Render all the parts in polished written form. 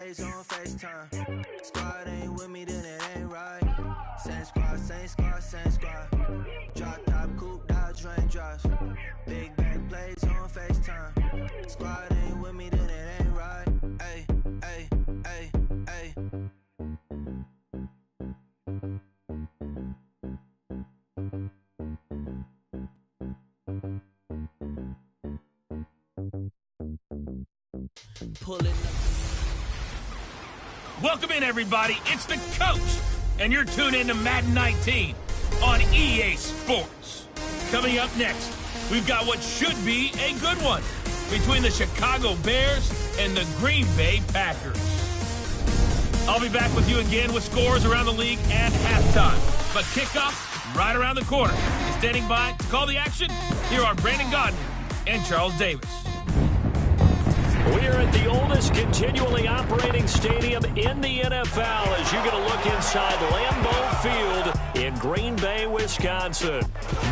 plays on FaceTime. Squad ain't with me, then it ain't right. Same squad, same squad, same squad. Drop top, coupe, Dodge Range drives. Big bang plays on FaceTime. Squad ain't with me, then it ain't right. Ay, ay, ay, ay. Pulling up. Welcome in, everybody. It's the coach, and you're tuned in to Madden 19 on EA Sports. Coming up next, we've got what should be a good one between the Chicago Bears and the Green Bay Packers. I'll be back with you again with scores around the league at halftime. But kickoff right around the corner. And standing by to call the action, here are Brandon Gaudin and Charles Davis. We're at the oldest continually operating stadium in the NFL as you get a look inside Lambeau Field in Green Bay, Wisconsin.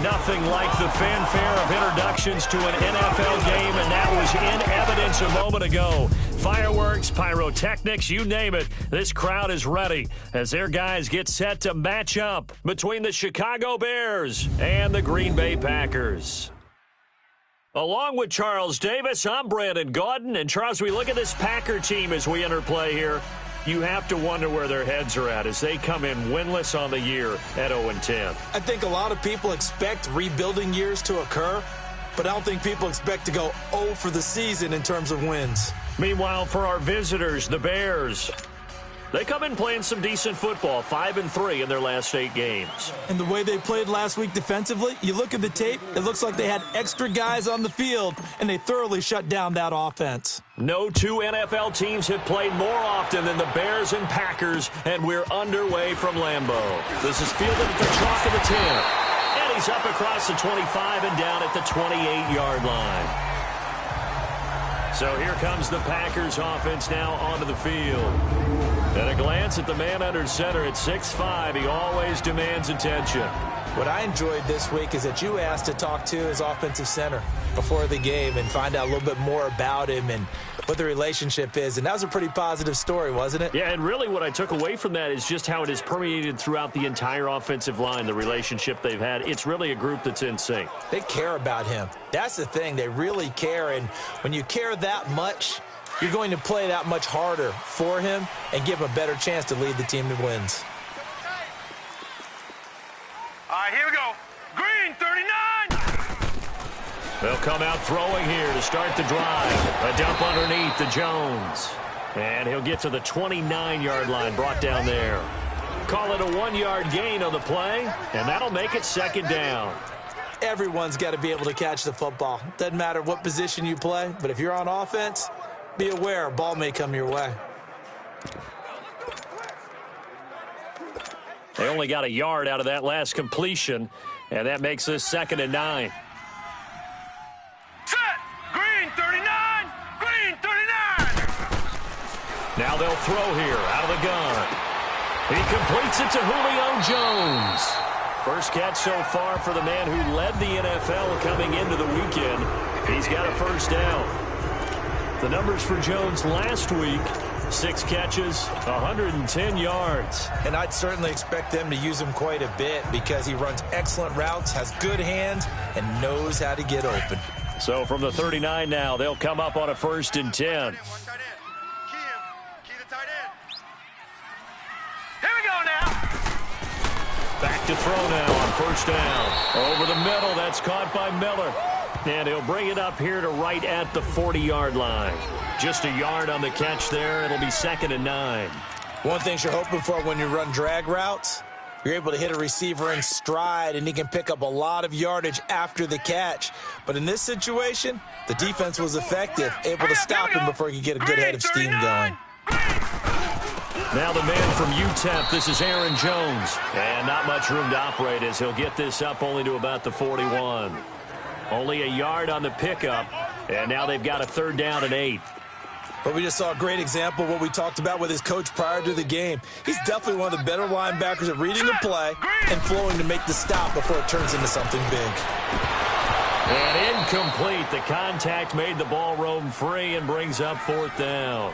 Nothing like the fanfare of introductions to an NFL game, and that was in evidence a moment ago. Fireworks, pyrotechnics, you name it. This crowd is ready as their guys get set to match up between the Chicago Bears and the Green Bay Packers. Along with Charles Davis, I'm Brandon Gaudin. And, Charles, we look at this Packer team as we enter play here. You have to wonder where their heads are at as they come in winless on the year at 0-10. I think a lot of people expect rebuilding years to occur, but I don't think people expect to go 0 for the season in terms of wins. Meanwhile, for our visitors, the Bears, they come in playing some decent football, 5-3 in their last 8 games. And the way they played last week defensively, you look at the tape, it looks like they had extra guys on the field, and they thoroughly shut down that offense. No two NFL teams have played more often than the Bears and Packers, and we're underway from Lambeau. This is fielded at the chalk of the 10. And he's up across the 25 and down at the 28-yard line. So here comes the Packers offense now onto the field. At a glance at the man under center at 6'5", he always demands attention. What I enjoyed this week is that you asked to talk to his offensive center before the game and find out a little bit more about him and what the relationship is. And that was a pretty positive story, wasn't it? Yeah, and really what I took away from that is just how it is permeated throughout the entire offensive line, the relationship they've had. It's really a group that's in sync. They care about him. That's the thing. They really care. And when you care that much, you're going to play that much harder for him and give him a better chance to lead the team to wins. All right, here we go. Green, 39. They'll come out throwing here to start the drive. A dump underneath to Jones. And he'll get to the 29-yard line, brought down there. Call it a 1-yard gain on the play, and that'll make it second down. Everyone's got to be able to catch the football. Doesn't matter what position you play, but if you're on offense, be aware, a ball may come your way. They only got a yard out of that last completion, and that makes this 2nd and 9. Set! Green, 39! Green, 39! Now they'll throw here out of the gun. He completes it to Julio Jones. First catch so far for the man who led the NFL coming into the weekend. He's got a first down. The numbers for Jones last week, 6 catches, 110 yards. And I'd certainly expect them to use him quite a bit because he runs excellent routes, has good hands, and knows how to get open. So from the 39 now, they'll come up on a 1st and 10. Key the tight end. Here we go now. Back to throw now on 1st down. Over the middle, that's caught by Miller. And he'll bring it up here to right at the 40-yard line. Just a yard on the catch there. It'll be 2nd and 9. One thing you're hoping for when you run drag routes, you're able to hit a receiver in stride, and he can pick up a lot of yardage after the catch. But in this situation, the defense was effective, able to stop him before he could get a good head of steam going. Now the man from UTEP, this is Aaron Jones. And not much room to operate as he'll get this up only to about the 41. Only a yard on the pickup, and now they've got a 3rd down and 8. But we just saw a great example of what we talked about with his coach prior to the game. He's definitely one of the better linebackers at reading the play and flowing to make the stop before it turns into something big. And incomplete. The contact made the ball roam free and brings up 4th down.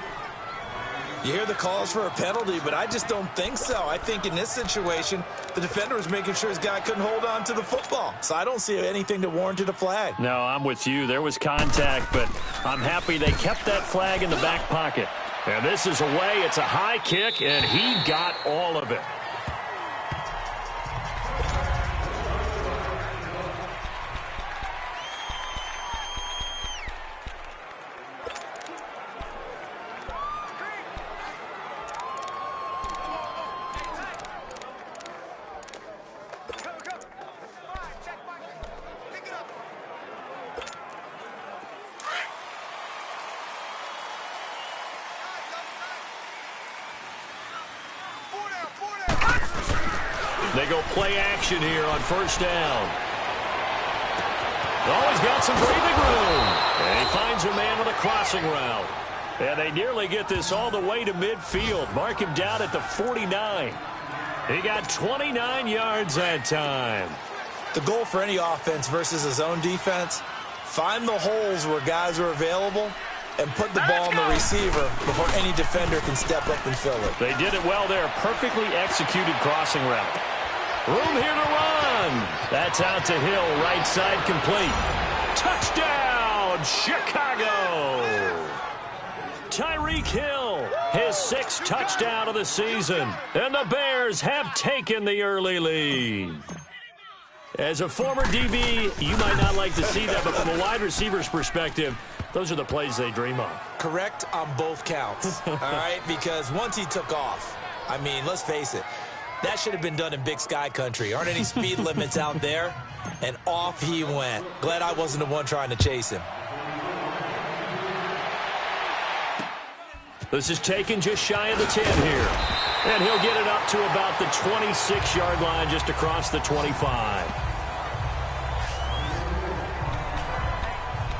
You hear the calls for a penalty, but I just don't think so. I think in this situation, the defender was making sure his guy couldn't hold on to the football. So I don't see anything that warranted a flag. No, I'm with you. There was contact, but I'm happy they kept that flag in the back pocket. And this is away. It's a high kick, and he got all of it. They go play action here on first down. Oh, he's got some breathing room. And he finds a man on a crossing route. And they nearly get this all the way to midfield. Mark him down at the 49. He got 29 yards that time. The goal for any offense versus his own defense, find the holes where guys are available and put the ball on the receiver before any defender can step up and fill it. They did it well there. Perfectly executed crossing route. Room here to run. That's out to Hill. Right side complete. Touchdown, Chicago. Tyreek Hill, his 6th touchdown of the season. And the Bears have taken the early lead. As a former DB, you might not like to see that, but from a wide receiver's perspective, those are the plays they dream of. Correct on both counts, all right? Because once he took off, I mean, let's face it, that should have been done in Big Sky country. Aren't any speed limits out there? And off he went. Glad I wasn't the one trying to chase him. This is taken just shy of the 10 here. And he'll get it up to about the 26-yard line, just across the 25.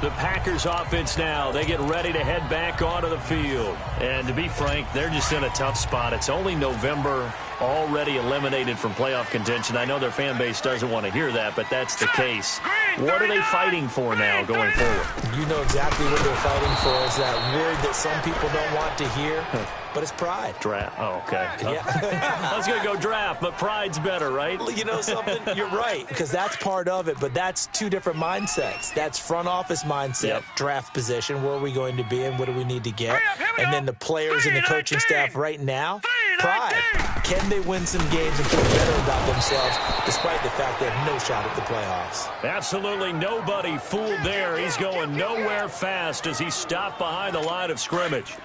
The Packers offense now, they get ready to head back onto the field. And to be frank, they're just in a tough spot. It's only November, already eliminated from playoff contention. I know their fan base doesn't want to hear that, but that's the case. What are they fighting for now going forward? You know exactly what they're fighting for. Is that word that some people don't want to hear, but it's pride. Draft. Oh, okay. Yeah. I was going to go draft, but pride's better, right? You know something? You're right, because that's part of it, but that's two different mindsets. That's front office mindset, draft position, where are we going to be and what do we need to get? And then the players and the coaching staff right now, pride. Can they win some games and feel better about themselves despite the fact they have no shot at the playoffs? Absolutely nobody fooled there. He's going nowhere fast as he stopped behind the line of scrimmage.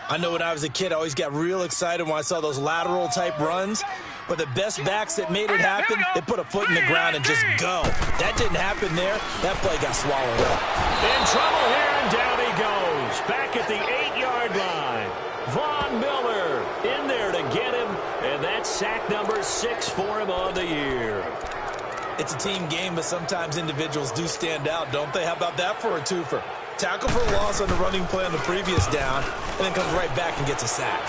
I know when I was a kid, I always got real excited when I saw those lateral-type runs. But the best backs that made it happen, they put a foot in the ground and just go. That didn't happen there. That play got swallowed up. In trouble here, and down he goes. Back at the 8-yard line. Von Miller in there to get him. And that's sack number 6 for him on the year. It's a team game, but sometimes individuals do stand out, don't they? How about that for a twofer? Tackle for a loss on the running play on the previous down, and then comes right back and gets a sack.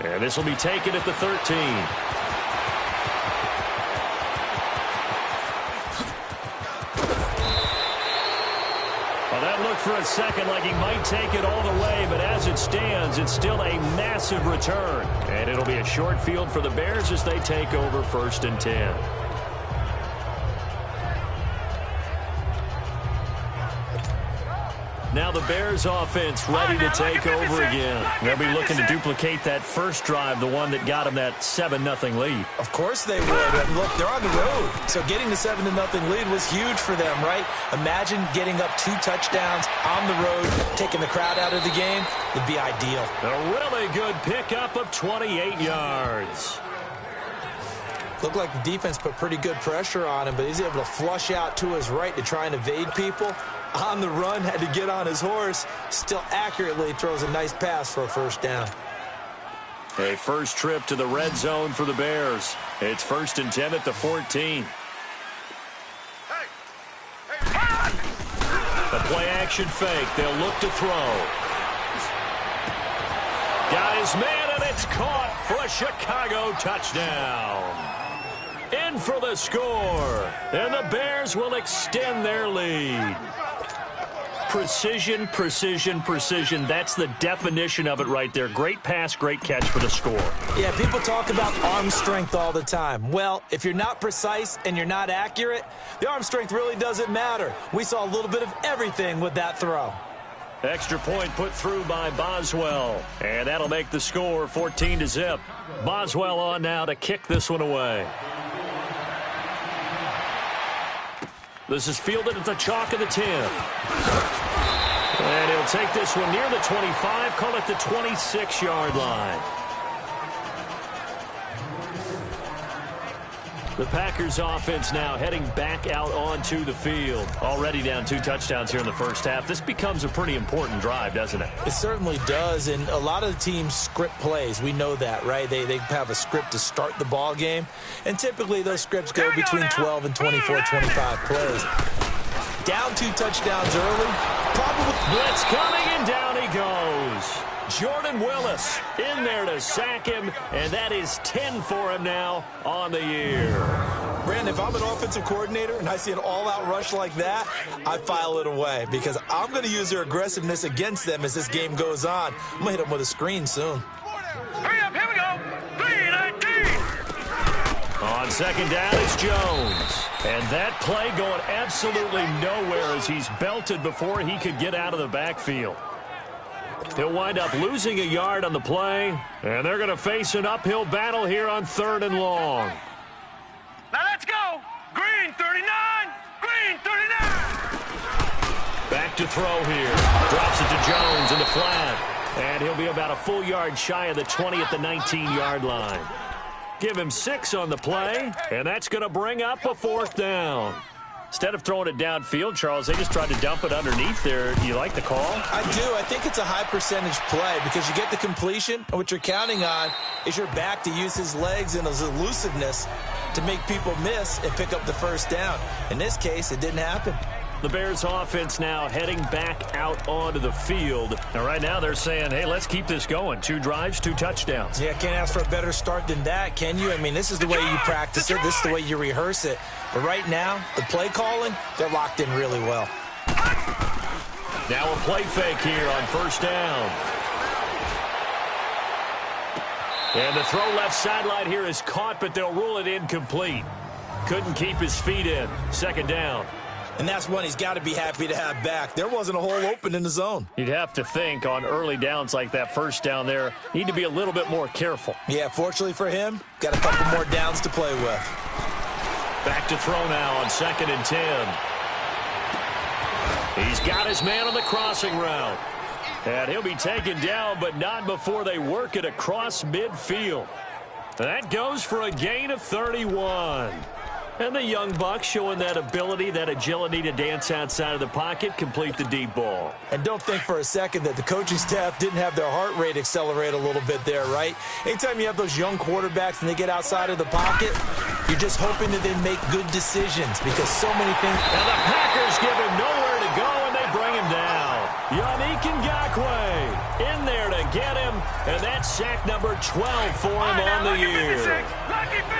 And this will be taken at the 13. Well, that looked for a second like he might take it all the way, but as it stands, it's still a massive return. And it'll be a short field for the Bears as they take over 1st and 10. Now the Bears offense ready to take over again. They'll be looking to duplicate that first drive, the one that got them that 7-0 lead. Of course they would. And look, they're on the road. So getting the 7-0 lead was huge for them, right? Imagine getting up 2 touchdowns on the road, taking the crowd out of the game. It'd be ideal. A really good pickup of 28 yards. Looked like the defense put pretty good pressure on him, but he's able to flush out to his right to try and evade people. On the run, had to get on his horse. Still accurately throws a nice pass for a first down. A first trip to the red zone for the Bears. It's 1st and 10 at the 14. A play-action fake. They'll look to throw. Got his man, and it's caught for a Chicago touchdown. In for the score, and the Bears will extend their lead. precision, precision, precision. That's the definition of it right there. Great pass, great catch for the score. Yeah, people talk about arm strength all the time. Well, if you're not precise and you're not accurate, the arm strength really doesn't matter. We saw a little bit of everything with that throw. Extra point put through by Boswell. And that'll make the score 14-0. Boswell on now to kick this one away. This is fielded at the chalk of the 10. And he'll take this one near the 25, call it the 26-yard line. The Packers offense now heading back out onto the field. Already down 2 touchdowns here in the first half. This becomes a pretty important drive, doesn't it? It certainly does, and a lot of the teams script plays. We know that, right? They have a script to start the ball game, and typically those scripts go between 12 and 24, 25 plays. Down 2 touchdowns early. Probably blitz coming, and down he goes. Jordan Willis in there to sack him, and that is 10 for him now on the year. Brandon, if I'm an offensive coordinator and I see an all-out rush like that, I file it away because I'm going to use their aggressiveness against them as this game goes on. I'm going to hit them with a screen soon. Hurry up, here we go. 3-19. On second down, it's Jones. And that play going absolutely nowhere as he's belted before he could get out of the backfield. He'll wind up losing a yard on the play, and they're going to face an uphill battle here on 3rd and long. Now let's go. Green 39. Green 39. Back to throw here. Drops it to Jones in the flat. And he'll be about a full yard shy of the 20 at the 19-yard line. Give him 6 on the play, and that's going to bring up a 4th down. Instead of throwing it downfield, Charles, they just tried to dump it underneath there. Do you like the call? I do. I think it's a high-percentage play because you get the completion, and what you're counting on is your back to use his legs and his elusiveness to make people miss and pick up the first down. In this case, it didn't happen. The Bears offense now heading back out onto the field. And right now they're saying, hey, let's keep this going. 2 drives, 2 touchdowns. Yeah, can't ask for a better start than that, can you? I mean, this is the way you practice it. This is the way you rehearse it. But right now, the play calling, they're locked in really well. Now a play fake here on 1st down. And the throw left sideline here is caught, but they'll rule it incomplete. Couldn't keep his feet in. 2nd down. And that's one he's got to be happy to have back. There wasn't a hole open in the zone. You'd have to think on early downs like that 1st down there, need to be a little bit more careful. Yeah, fortunately for him, got a couple more downs to play with. Back to throw now on 2nd and 10. He's got his man on the crossing route. And he'll be taken down, but not before they work it across midfield. That goes for a gain of 31. And the young buck showing that ability, that agility to dance outside of the pocket, complete the deep ball. And don't think for a second that the coaching staff didn't have their heart rate accelerate a little bit there, right? Anytime you have those young quarterbacks and they get outside of the pocket, you're just hoping that they make good decisions because so many things. And the Packers give him nowhere to go, and they bring him down. Yannick Ngakoue in there to get him, and that's sack number 12 for him on the year.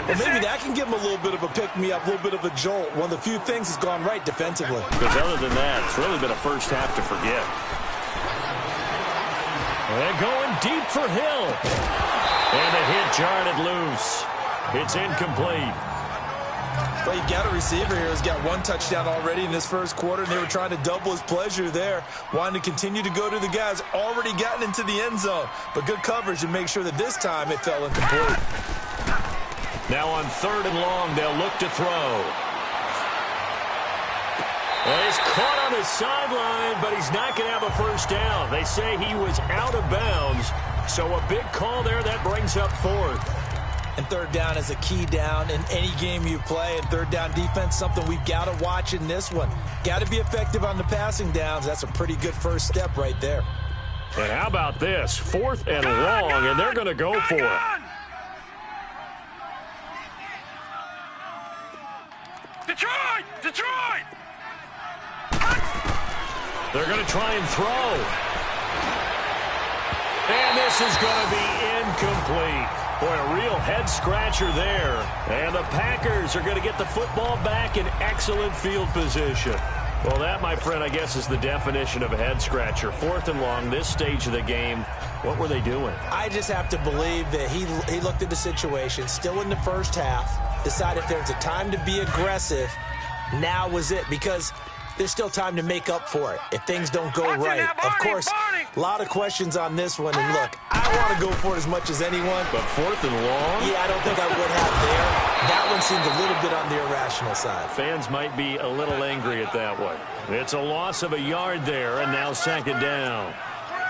Well, maybe that can give him a little bit of a pick-me-up, a little bit of a jolt. One of the few things has gone right defensively. Because other than that, it's really been a first half to forget. They're going deep for Hill. And the hit jarred it loose. It's incomplete. Well, you got a receiver here who's got 1 touchdown already in this first quarter, and they were trying to double his pleasure there, wanting to continue to go to the guys already gotten into the end zone. But good coverage to make sure that this time it fell incomplete. Now on 3rd and long, they'll look to throw. Well, he's caught on his sideline, but he's not going to have a first down. They say he was out of bounds, so a big call there that brings up 4th. And 3rd down is a key down in any game you play. And 3rd down defense, something we've got to watch in this one. Got to be effective on the passing downs. That's a pretty good first step right there. And how about this? 4th and long, and they're going to go for it. Detroit! Detroit! They're going to try and throw. And this is going to be incomplete. Boy, a real head-scratcher there. And the Packers are going to get the football back in excellent field position. Well, that, my friend, I guess is the definition of a head-scratcher. 4th and long, this stage of the game, what were they doing? I just have to believe that he looked at the situation, still in the first half, decided if there's a time to be aggressive, now was it, because there's still time to make up for it if things don't go right. Of course, a lot of questions on this one, and look, I want to go for it as much as anyone. But 4th and long? Yeah, I don't think I would have there. That one seemed a little bit on the irrational side. Fans might be a little angry at that one. It's a loss of a yard there, and now 2nd down.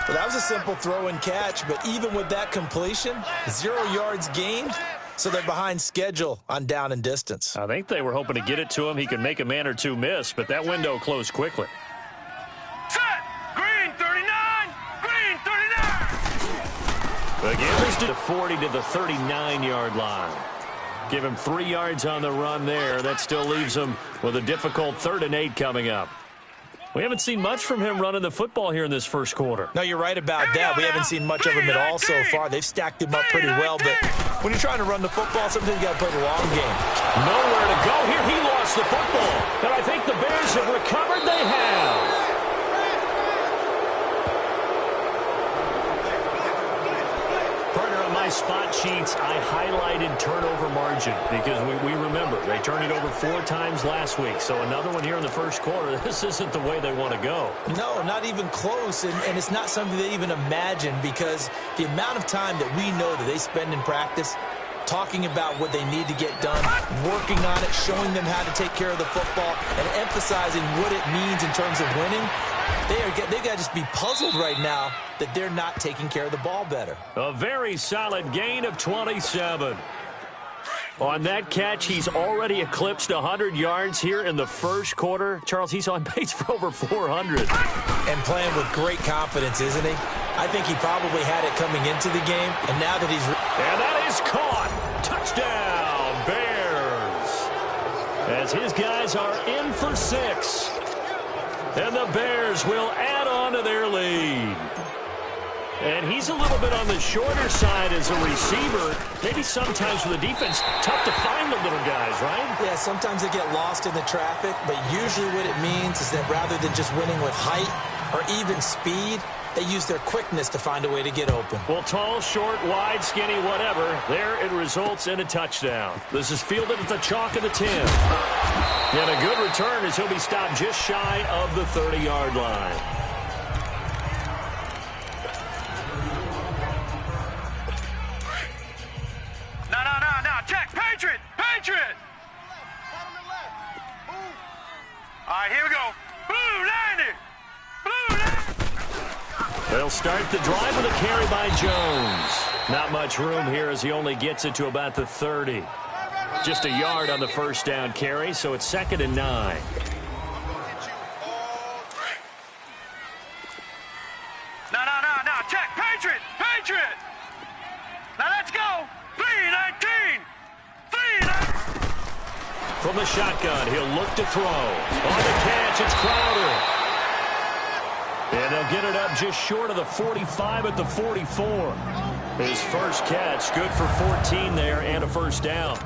Well, that was a simple throw and catch, but even with that completion, 0 yards gained, so they're behind schedule on down and distance. I think they were hoping to get it to him. He could make a man or two miss, but that window closed quickly. Set! Green 39! Green 39! Again, it's to the 40 to the 39-yard line. Give him 3 yards on the run there. That still leaves him with a difficult 3rd and 8 coming up. We haven't seen much from him running the football here in this first quarter. No, you're right about that. We haven't seen much of him at all so far. They've stacked him up pretty well, but when you're trying to run the football, sometimes you got to play the long game. Nowhere to go here. He lost the football. And I think the Bears have recovered. They have. Partner, on my spot sheets, I highlighted turnover margin because we remember they turned it over 4 times last week. So another one here in the first quarter. This isn't the way they want to go. No, not even close, and it's not something they even imagine because the amount of time that we know that they spend in practice talking about what they need to get done, working on it, showing them how to take care of the football, and emphasizing what it means in terms of winning. They got to just be puzzled right now that they're not taking care of the ball better. A very solid gain of 27. On that catch, he's already eclipsed 100 yards here in the first quarter. Charles, he's on pace for over 400. And playing with great confidence, isn't he? I think he probably had it coming into the game, and now that he's... And that is caught. Touchdown, Bears. As his guys are in for 6. And the Bears will add on to their lead. And he's a little bit on the shorter side as a receiver. Maybe sometimes for the defense, tough to find the little guys, right? Yeah, sometimes they get lost in the traffic, but usually what it means is that rather than just winning with height or even speed, they use their quickness to find a way to get open. Well, tall, short, wide, skinny, whatever, there it results in a touchdown. This is fielded at the chalk of the 10. And a good return as he'll be stopped just shy of the 30-yard line. No. Check. Patriot. All right, here we go. Blue 90. They'll start the drive with a carry by Jones. Not much room here as he only gets it to about the 30. Just a yard on the first down carry, so it's 2nd and 9. No. Check. Patriot. Now let's go. 3-19. From the shotgun, he'll look to throw. On the catch, it's Crowder. And they'll get it up just short of the 45 at the 44. His first catch, good for 14 there and a first down.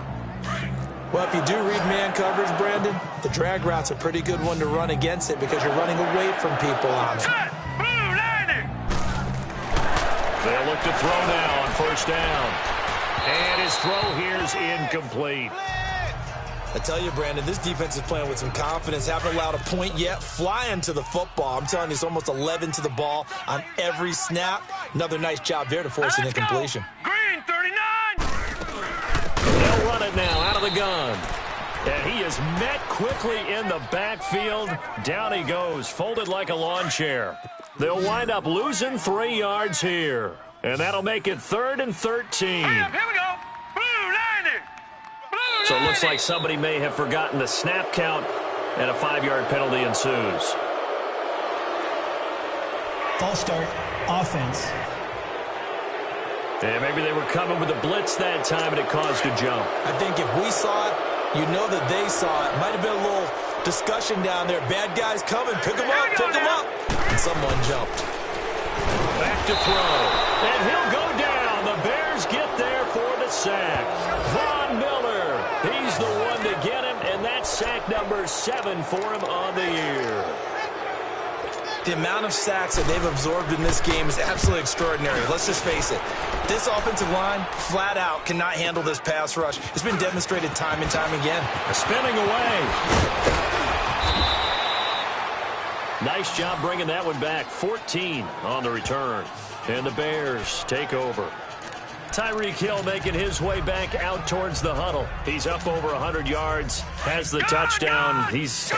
Well, if you do read man coverage, Brandon, the drag route's a pretty good one to run against it because you're running away from people on it. Set. Blue 90. They'll look to throw now on first down. And his throw here's incomplete. I tell you, Brandon, this defense is playing with some confidence. Haven't allowed a point yet. Flying to the football. I'm telling you, it's almost 11 to the ball on every snap. Another nice job there to force an incompletion. Green 39. They'll run it now out of the gun. And he is met quickly in the backfield. Down he goes, folded like a lawn chair. They'll wind up losing 3 yards here. And that'll make it 3rd and 13. Here we go. Blue 90. So it looks like somebody may have forgotten the snap count, and a 5-yard penalty ensues. False start, offense. And maybe they were coming with a blitz that time, and it caused a jump. I think if we saw it, you know that they saw it. Might have been a little discussion down there. Bad guys coming. Pick them up. And someone jumped. Back to throw. And he'll go down. The Bears get there for the sack. Von Miller, he's the one to get him, and that's sack number 7 for him on the year. The amount of sacks that they've absorbed in this game is absolutely extraordinary. Let's just face it. This offensive line, flat out, cannot handle this pass rush. It's been demonstrated time and time again. Spinning away. Nice job bringing that one back. 14 on the return. And the Bears take over. Tyreek Hill making his way back out towards the huddle. He's up over 100 yards, has the touchdown. He's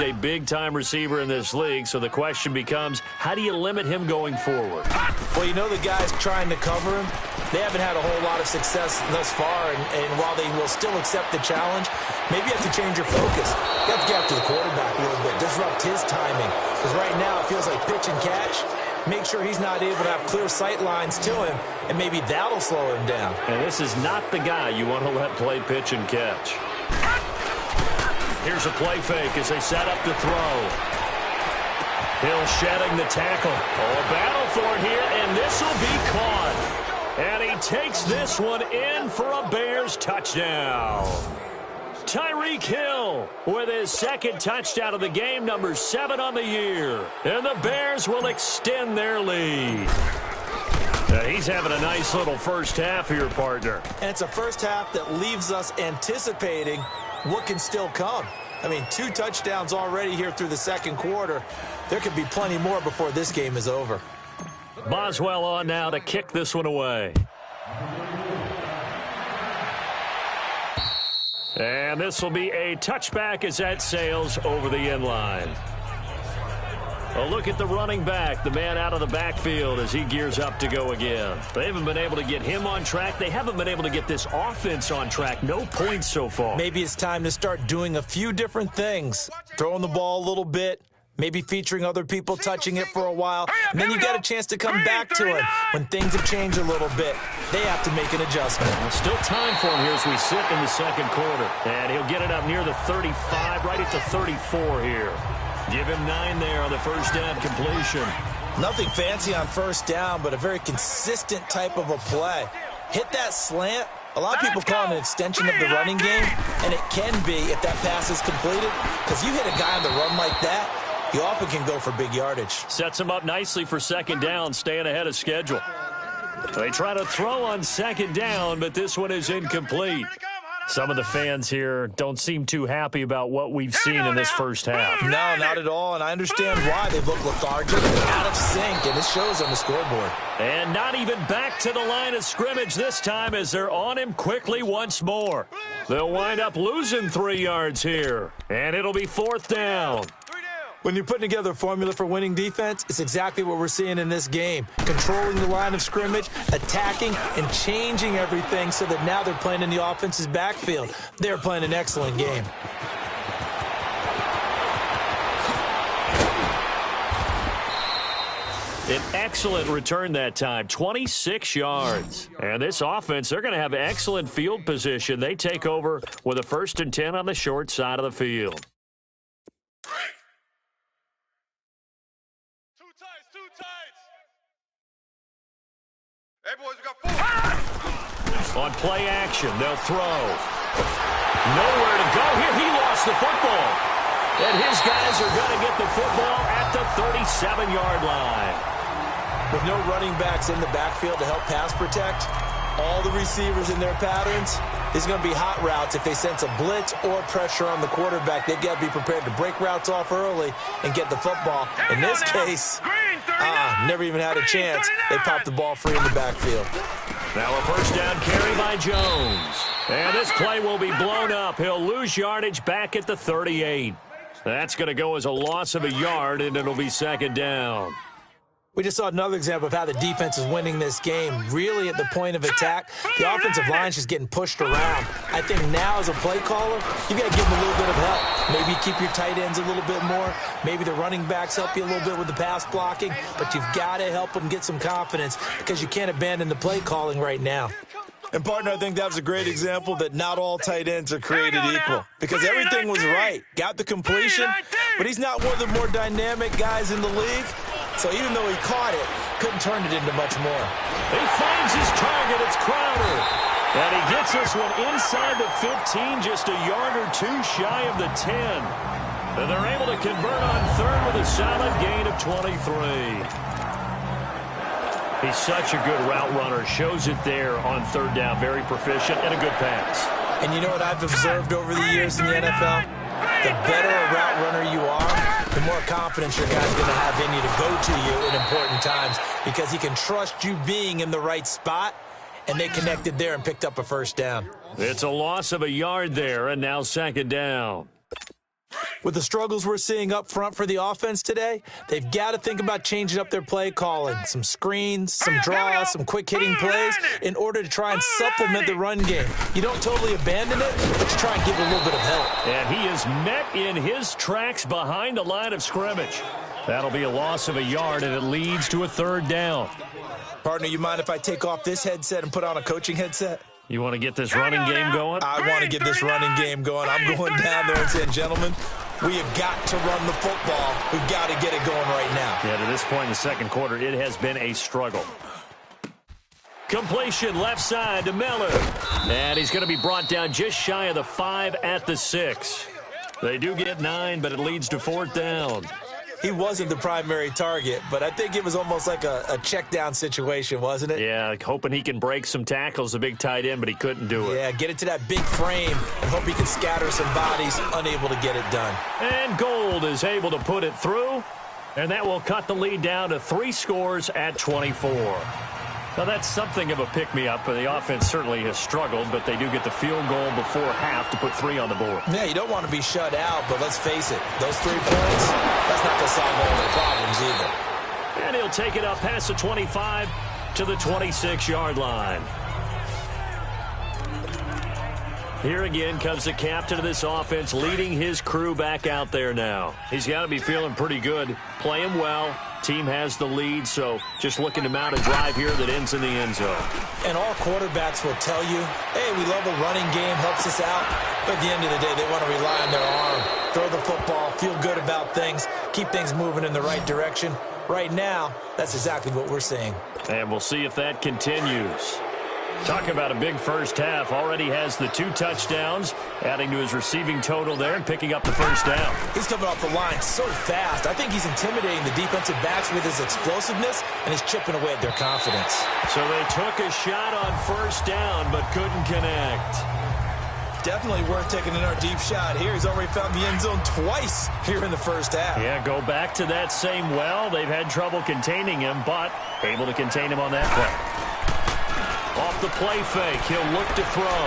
a big-time receiver in this league, so the question becomes, how do you limit him going forward? Well, you know the guys trying to cover him, they haven't had a whole lot of success thus far, and while they will still accept the challenge, maybe you have to change your focus. You have to get after the quarterback a little bit, disrupt his timing, because right now it feels like pitch and catch. Make sure he's not able to have clear sight lines to him, and maybe that'll slow him down. And this is not the guy you want to let play pitch and catch. Here's a play fake as they set up the throw. Hill shedding the tackle. Oh, a battle for it here, and this will be caught. And he takes this one in for a Bears touchdown. Tyreek Hill with his second touchdown of the game, number 7 on the year. And the Bears will extend their lead. Now he's having a nice little first half here, partner. And it's a first half that leaves us anticipating what can still come. I mean, 2 touchdowns already here through the second quarter. There could be plenty more before this game is over. Boswell on now to kick this one away. And this will be a touchback as that sails over the end line. A look at the running back, the man out of the backfield as he gears up to go again. They haven't been able to get him on track. They haven't been able to get this offense on track. No points so far. Maybe it's time to start doing a few different things. Throwing the ball a little bit, maybe featuring other people touching it for a while, and then you get a chance to come back to it when things have changed a little bit. They have to make an adjustment. Still time for him here as we sit in the second quarter. And he'll get it up near the 35, right at the 34 here. Give him 9 there on the first down completion. Nothing fancy on first down, but a very consistent type of a play. Hit that slant. A lot of people call it an extension of the running game, and it can be if that pass is completed, because you hit a guy on the run like that, you often can go for big yardage. Sets him up nicely for second down, staying ahead of schedule. They try to throw on second down, but this one is incomplete. Some of the fans here don't seem too happy about what we've seen in this first half. No, not at all, and I understand why. They look lethargic, out of sync, and it shows on the scoreboard. And not even back to the line of scrimmage this time as they're on him quickly once more. They'll wind up losing 3 yards here, and it'll be fourth down. When you're putting together a formula for winning defense, it's exactly what we're seeing in this game. Controlling the line of scrimmage, attacking, and changing everything so that now they're playing in the offense's backfield. They're playing an excellent game. An excellent return that time, 26 yards. And this offense, they're going to have excellent field position. They take over with a 1st and 10 on the short side of the field. Hey, boys, we got 4. On play action, they'll throw. Nowhere to go here. He lost the football. And his guys are going to get the football at the 37-yard line. With no running backs in the backfield to help pass protect, all the receivers in their patterns, there's going to be hot routes. If they sense a blitz or pressure on the quarterback, they've got to be prepared to break routes off early and get the football. In this case, never even had a chance. They popped the ball free in the backfield. Now a first down carry by Jones. And this play will be blown up. He'll lose yardage back at the 38. That's going to go as a loss of a yard, and it'll be second down. We just saw another example of how the defense is winning this game. Really at the point of attack, the offensive line's just getting pushed around. I think now as a play caller, you've got to give them a little bit of help. Maybe keep your tight ends a little bit more. Maybe the running backs help you a little bit with the pass blocking. But you've got to help them get some confidence because you can't abandon the play calling right now. And, partner, I think that was a great example that not all tight ends are created equal because everything was right. Got the completion, but he's not one of the more dynamic guys in the league. So even though he caught it, couldn't turn it into much more. He finds his target. It's Crowder. And he gets this one inside the 15, just a yard or two shy of the 10. And they're able to convert on third with a solid gain of 23. He's such a good route runner. Shows it there on third down. Very proficient and a good pass. And you know what I've observed over the years in the NFL? The better a route runner you are, the more confidence your guy's going to have in you to go to you in important times because he can trust you being in the right spot, and they connected there and picked up a first down. It's a loss of a yard there, and now second down. With the struggles we're seeing up front for the offense today, they've got to think about changing up their play calling. Some screens, some draws, some quick-hitting plays in order to try and supplement the run game. You don't totally abandon it, but you try and give it a little bit of help. And he is met in his tracks behind the line of scrimmage. That'll be a loss of a yard, and it leads to a third down. Partner, you mind if I take off this headset and put on a coaching headset? You want to get this running game going? I want to get this running game going. I'm going down there and saying, gentlemen, we have got to run the football. We've got to get it going right now. Yeah, to this point in the second quarter, it has been a struggle. Completion left side to Miller. And he's going to be brought down just shy of the 5 at the 6. They do get 9, but it leads to fourth down. He wasn't the primary target, but I think it was almost like a check down situation, wasn't it? Yeah, hoping he can break some tackles, a big tight end, but he couldn't do it. Yeah, get it to that big frame and hope he can scatter some bodies, unable to get it done. And Gold is able to put it through, and that will cut the lead down to 3 scores at 24. Now, that's something of a pick-me-up. The offense certainly has struggled, but they do get the field goal before half to put 3 on the board. Yeah, you don't want to be shut out, but let's face it, those 3 points, that's not going to solve all their problems either. And he'll take it up past the 25 to the 26-yard line. Here again comes the captain of this offense, leading his crew back out there now. He's got to be feeling pretty good, playing well. Team has the lead, so just looking to mount a drive here that ends in the end zone. And all quarterbacks will tell you, hey, we love a running game, helps us out. But at the end of the day, they want to rely on their arm, throw the football, feel good about things, keep things moving in the right direction. Right now, that's exactly what we're seeing. And we'll see if that continues. Talking about a big first half, already has the 2 touchdowns, adding to his receiving total there and picking up the first down. He's coming off the line so fast. I think he's intimidating the defensive backs with his explosiveness, and he's chipping away at their confidence. So they took a shot on first down, but couldn't connect. Definitely worth taking another deep shot here. He's already found the end zone twice here in the first half. Yeah, go back to that same well. They've had trouble containing him, but able to contain him on that play. Off the play fake, he'll look to throw.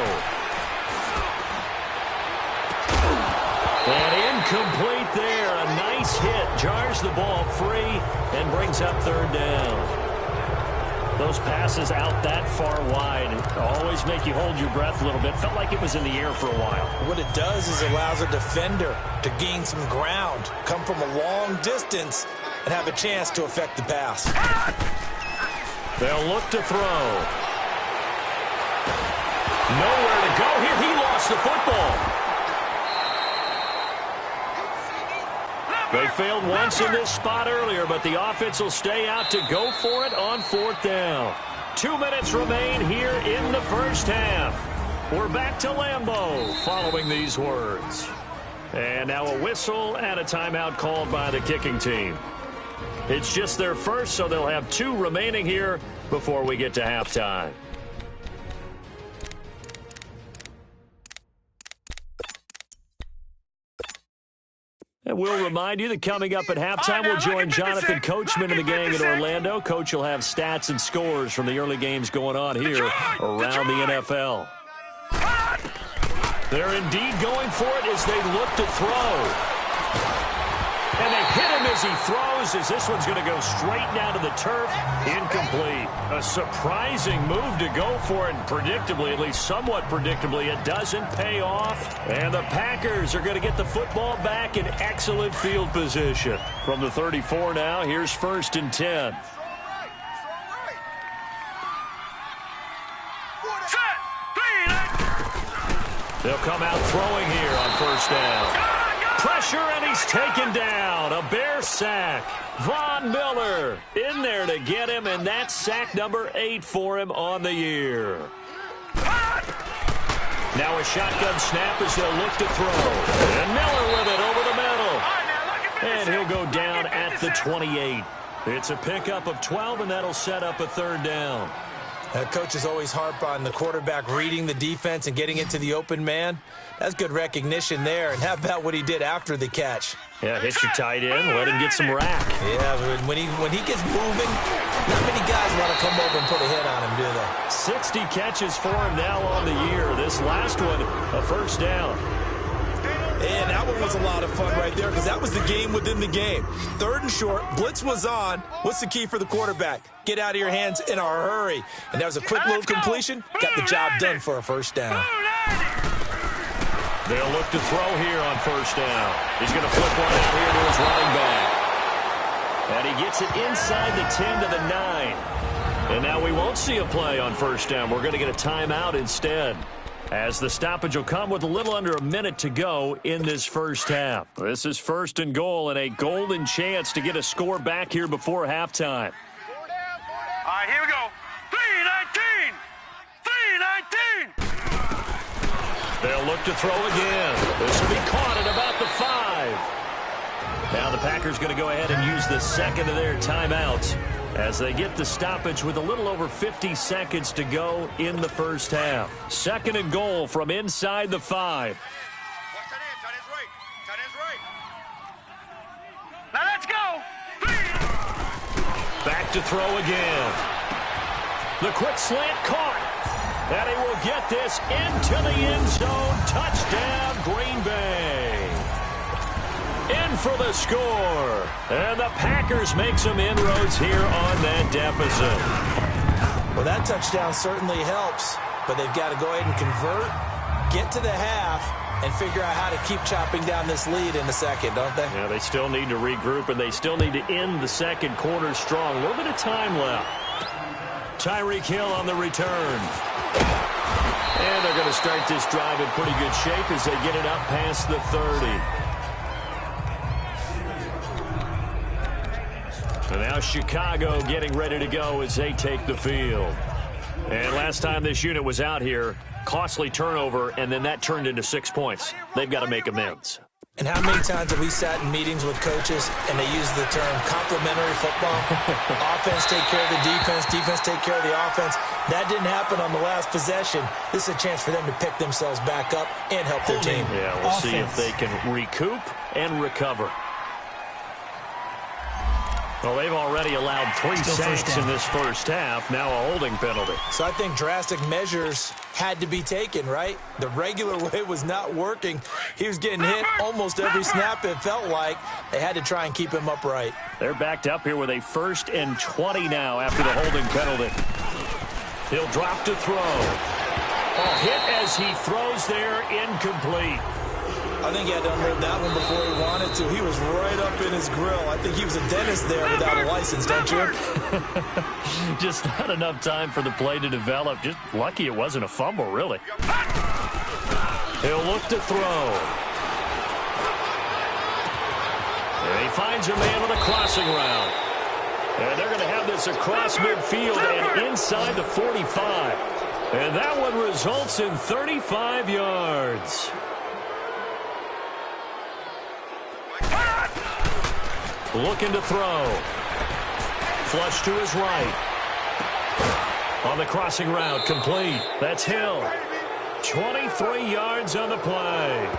And incomplete there. A nice hit. Jars the ball free and brings up third down. Those passes out that far wide always make you hold your breath a little bit. Felt like it was in the air for a while. What it does is allows a defender to gain some ground, come from a long distance, and have a chance to affect the pass. They'll look to throw. Nowhere to go here. He lost the football. They failed once in this spot earlier, but the offense will stay out to go for it on fourth down. 2 minutes remain here in the first half. We're back to Lambeau following these words. And now a whistle and a timeout called by the kicking team. It's just their first, so they'll have 2 remaining here before we get to halftime. And we'll remind you that coming up at halftime, we'll join Jonathan Coachman and the gang in Orlando. Coach will have stats and scores from the early games going on here around the NFL. They're indeed going for it as they look to throw. And they hit him as he throws, as this one's going to go straight down to the turf. Incomplete. A surprising move to go for it. Predictably, at least somewhat predictably, it doesn't pay off. And the Packers are going to get the football back in excellent field position. From the 34 now, here's 1st and 10. They'll come out throwing here on first down. pressure, and he's taken down. A Bear sack. Von Miller in there to get him, and that's sack number 8 for him on the year. Now a shotgun snap as they'll look to throw. And Miller with it over the middle. And he'll go down at the 28. It's a pickup of 12, and that'll set up a third down. Coaches always harp on the quarterback reading the defense and getting it to the open man. That's good recognition there. And how about what he did after the catch? Yeah, hit your tight end, let him get some rack. Yeah, when he gets moving, not many guys want to come over and put a hit on him, do they? 60 catches for him now on the year. This last one, a first down. And that one was a lot of fun right there because that was the game within the game. 3rd and short, blitz was on. What's the key for the quarterback? Get out of your hands in a hurry. And that was a quick little completion. Got the job done for a first down. They'll look to throw here on first down. He's going to flip one out here to his running back. And he gets it inside the 10 to the 9. And now we won't see a play on first down. We're going to get a timeout instead, as the stoppage will come with a little under a minute to go in this first half. This is 1st and goal and a golden chance to get a score back here before halftime. All right, here we go. 3-19. 3-19. They'll look to throw again. This will be caught at about the 5. Now the Packers going to go ahead and use the second of their timeouts as they get the stoppage with a little over 50 seconds to go in the first half. 2nd and goal from inside the 5. Now let's go. Back to throw again. The quick slant caught. And he will get this into the end zone. Touchdown, Green Bay. In for the score. And the Packers make some inroads here on that deficit. Well, that touchdown certainly helps, but they've got to go ahead and convert, get to the half, and figure out how to keep chopping down this lead in the second, don't they? Yeah, they still need to regroup, and they still need to end the second quarter strong. A little bit of time left. Tyreek Hill on the return. And they're going to start this drive in pretty good shape as they get it up past the 30. And now Chicago getting ready to go as they take the field. And last time this unit was out here, costly turnover, and then that turned into 6 points. They've got to make amends. And how many times have we sat in meetings with coaches and they use the term complementary football? Offense take care of the defense, defense take care of the offense. That didn't happen on the last possession. This is a chance for them to pick themselves back up and help their team. Yeah, we'll see if they can recoup and recover. Well, they've already allowed 3 sacks in this first half. Now a holding penalty. So I think drastic measures had to be taken, right? The regular way was not working. He was getting hit almost every snap, it felt like. They had to try and keep him upright. They're backed up here with a 1st and 20 now after the holding penalty. He'll drop to throw. Oh, hit as he throws there, incomplete. I think he had to unload that one before he wanted to. He was right up in his grill. I think he was a dentist there without a license, don't you? Just not enough time for the play to develop. Just lucky it wasn't a fumble, really. He'll look to throw. And he finds a man with a crossing route. And they're going to have this across midfield and inside the 45. And that one results in 35 yards. Looking to throw. Flush to his right. On the crossing route, complete. That's Hill. 23 yards on the play.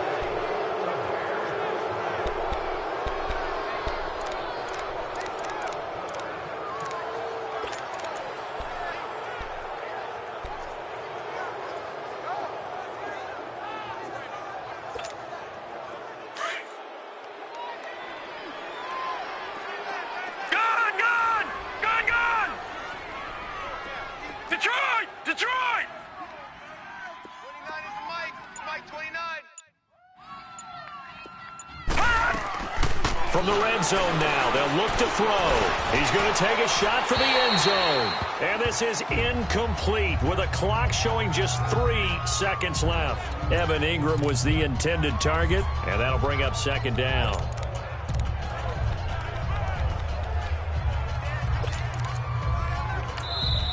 From the red zone now, they'll look to throw. He's going to take a shot for the end zone. And this is incomplete with a clock showing just 3 seconds left. Evan Ingram was the intended target, and that'll bring up second down.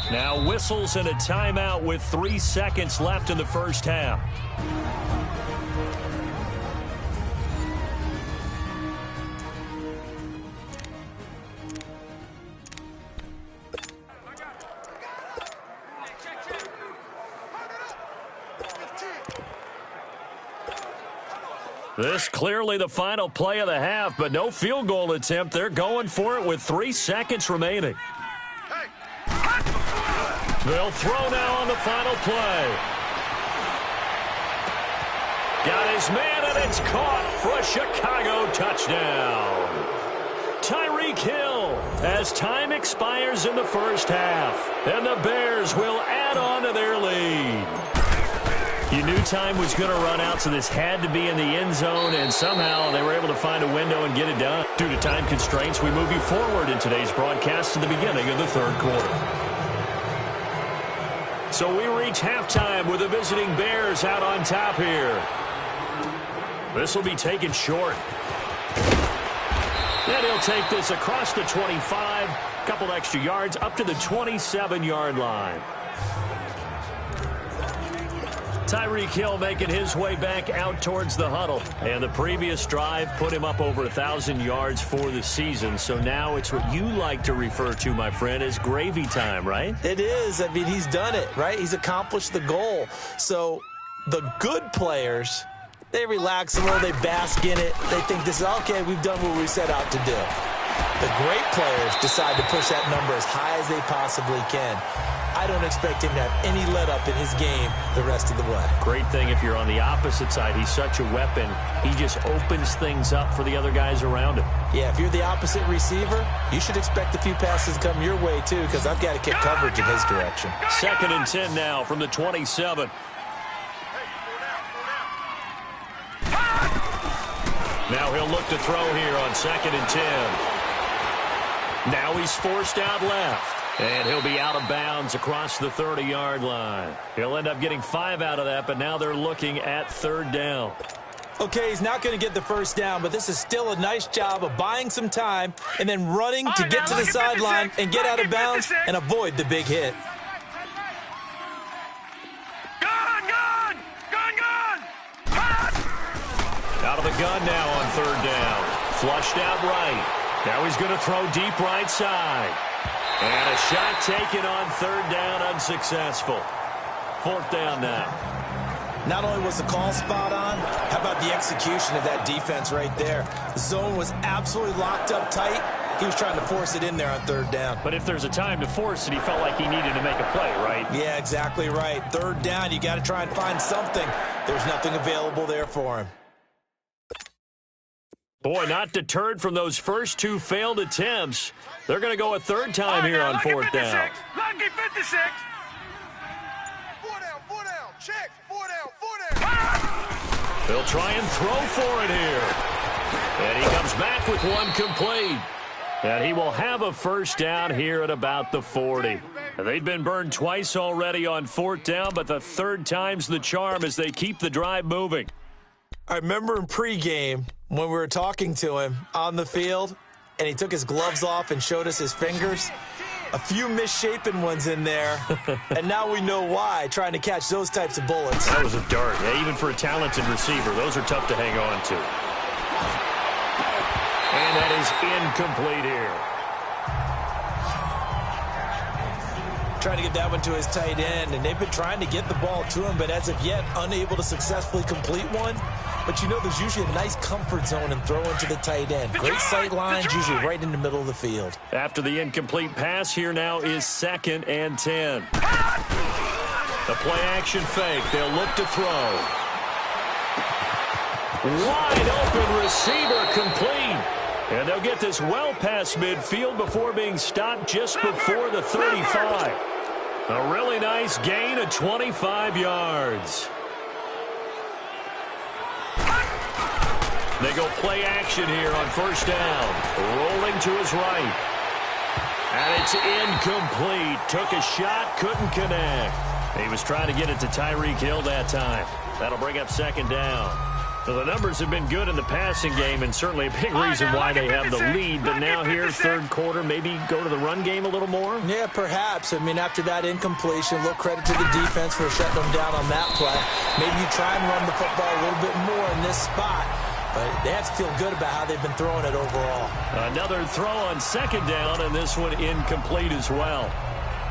Now whistles and a timeout with 3 seconds left in the first half. This clearly the final play of the half, but no field goal attempt. They're going for it with 3 seconds remaining. They'll throw now on the final play. Got his man, and it's caught for a Chicago touchdown. Tyreek Hill as time expires in the first half, and the Bears will add on to their lead. You knew time was going to run out, so this had to be in the end zone, and somehow they were able to find a window and get it done. Due to time constraints, we move you forward in today's broadcast to the beginning of the third quarter. So we reach halftime with the visiting Bears out on top here. This will be taken short. And he'll take this across the 25, a couple extra yards up to the 27-yard line. Tyreek Hill making his way back out towards the huddle. And the previous drive put him up over 1,000 yards for the season. So now it's what you like to refer to, my friend, as gravy time, right? It is. I mean, he's done it, right? He's accomplished the goal. So the good players, they relax a little, they bask in it. They think this is, okay, we've done what we set out to do. The great players decide to push that number as high as they possibly can. I don't expect him to have any let-up in his game the rest of the way. Great thing if you're on the opposite side. He's such a weapon. He just opens things up for the other guys around him. Yeah, if you're the opposite receiver, you should expect a few passes to come your way, too, because I've got to kick coverage in his direction. 2nd and 10 now from the 27. Now he'll look to throw here on 2nd and 10. Now he's forced out left. And he'll be out of bounds across the 30-yard line. He'll end up getting 5 out of that, but now they're looking at 3rd down. Okay, he's not going to get the first down, but this is still a nice job of buying some time and then running to get to the sideline and get out of bounds and avoid the big hit. Gun! Out of the gun now on 3rd down. Flushed out right. Now he's going to throw deep right side. And a shot taken on 3rd down, unsuccessful. 4th down now. Not only was the call spot on, how about the execution of that defense right there? The zone was absolutely locked up tight. He was trying to force it in there on 3rd down. But if there's a time to force it, he felt like he needed to make a play, right? Yeah, exactly right. 3rd down, you got to try and find something. There's nothing available there for him. Boy, not deterred from those first 2 failed attempts. They're going to go a 3rd time here on 4th down. Lucky 56. 4 down. Check. 4 down. They'll try and throw for it here. And he comes back with one complete. And he will have a 1st down here at about the 40. They've been burned twice already on 4th down, but the 3rd time's the charm as they keep the drive moving. I remember in pregame when we were talking to him on the field, and he took his gloves off and showed us his fingers. A few misshapen ones in there, and now we know why, trying to catch those types of bullets. That was a dart. Yeah, even for a talented receiver, those are tough to hang on to. And that is incomplete here. Trying to get that one to his tight end, and they've been trying to get the ball to him, but as of yet, unable to successfully complete one. But you know, there's usually a nice comfort zone and throw into the tight end. Great sight lines, usually right in the middle of the field. After the incomplete pass, here now is 2nd and 10. The play action fake. They'll look to throw. Wide open receiver complete. And they'll get this well past midfield before being stopped just before the 35. A really nice gain of 25 yards. They go play action here on first down. Rolling to his right. And it's incomplete. Took a shot, couldn't connect. He was trying to get it to Tyreek Hill that time. That'll bring up second down. So the numbers have been good in the passing game, and certainly a big reason why they have the lead. But now here, third quarter, maybe go to the run game a little more? Yeah, perhaps. I mean, after that incompletion, a little credit to the defense for shutting them down on that play. Maybe you try and run the football a little bit more in this spot. But they have to feel good about how they've been throwing it overall. Another throw on second down, and this one incomplete as well.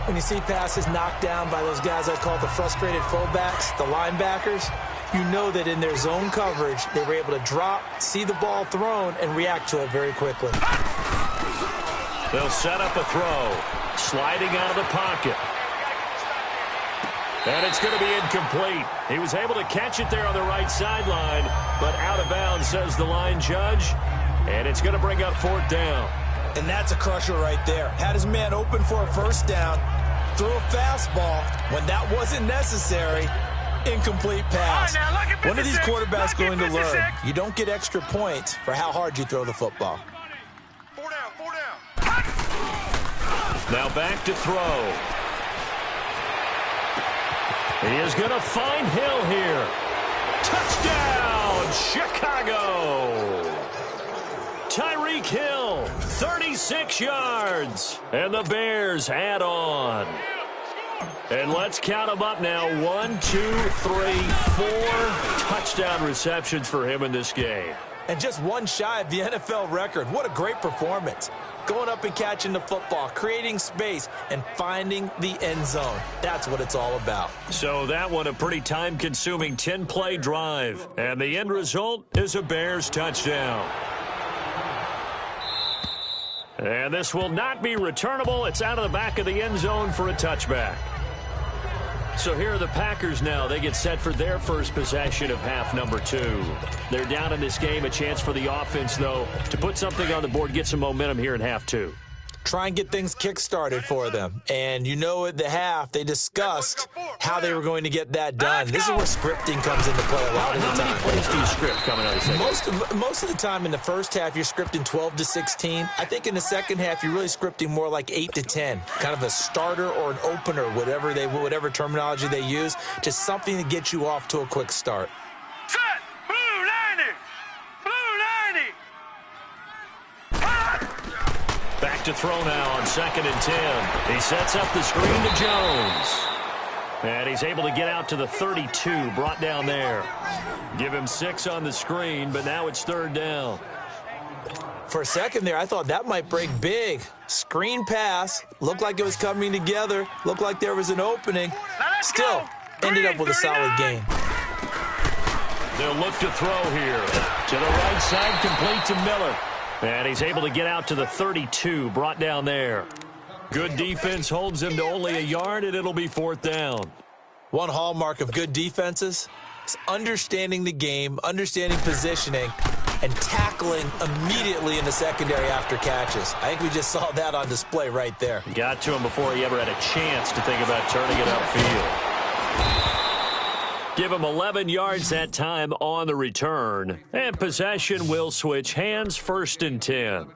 When you see passes knocked down by those guys I call the frustrated fullbacks, the linebackers, you know that in their zone coverage, they were able to drop, see the ball thrown, and react to it very quickly. They'll set up a throw. Sliding out of the pocket. And it's going to be incomplete. He was able to catch it there on the right sideline, but out of bounds, says the line judge. And it's going to bring up fourth down. And that's a crusher right there. Had his man open for a first down, threw a fastball when that wasn't necessary. Incomplete pass. When are these quarterbacks going to learn? You don't get extra points for how hard you throw the football. 4 down. Now back to throw. He is going to find Hill here. Touchdown, Chicago. Tyreek Hill, 36 yards. And the Bears add on. And let's count them up now. 1, 2, 3, 4 touchdown receptions for him in this game. And just one shy of the NFL record. What a great performance. Going up and catching the football, creating space, and finding the end zone. That's what it's all about. So that one, a pretty time-consuming 10-play drive. And the end result is a Bears touchdown. And this will not be returnable. It's out of the back of the end zone for a touchback. So here are the Packers now. They get set for their first possession of half number 2. They're down in this game. A chance for the offense, though, to put something on the board, get some momentum here in half 2. Try and get things kick-started for them. And you know at the half, they discussed how they were going to get that done. This is where scripting comes into play a lot of the time. How many plays do you script coming out of the second? Most of the time in the first half, you're scripting 12 to 16. I think in the second half, you're really scripting more like 8 to 10. Kind of a starter or an opener, whatever terminology they use. Just something to get you off to a quick start. Set. Blue 90. Blue 90. Back to throw now on 2nd and 10. He sets up the screen to Jones. And he's able to get out to the 32, brought down there. Give him 6 on the screen, but now it's 3rd down. For a second there, I thought that might break big. Screen pass. Looked like it was coming together. Looked like there was an opening. Still, ended up with a solid game. They'll look to throw here. To the right side, complete to Miller. And he's able to get out to the 32, brought down there. Good defense holds him to only a yard, and it'll be 4th down. One hallmark of good defenses is understanding the game, understanding positioning, and tackling immediately in the secondary after catches. I think we just saw that on display right there. Got to him before he ever had a chance to think about turning it upfield. Give him 11 yards that time on the return. And possession will switch hands, 1st and 10.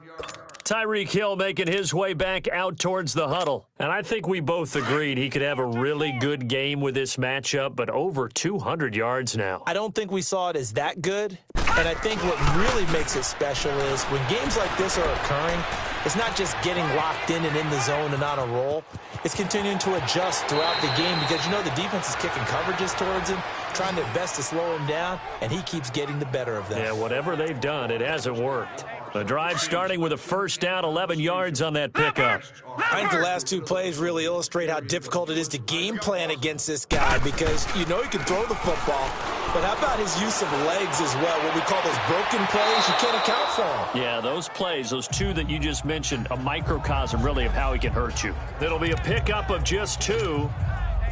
Tyreek Hill making his way back out towards the huddle. And I think we both agreed he could have a really good game with this matchup, but over 200 yards now. I don't think we saw it as that good. And I think what really makes it special is when games like this are occurring, it's not just getting locked in and in the zone and on a roll. It's continuing to adjust throughout the game because, you know, the defense is kicking coverages towards him, trying their best to slow him down, and he keeps getting the better of them. Yeah, whatever they've done, it hasn't worked. The drive starting with a 1st down, 11 yards on that pickup. I think the last 2 plays really illustrate how difficult it is to game plan against this guy because you know he can throw the football, but how about his use of legs as well, what we call those broken plays? You can't account for them. Yeah, those plays, those 2 that you just mentioned, a microcosm really of how he can hurt you. It'll be a pickup of just 2,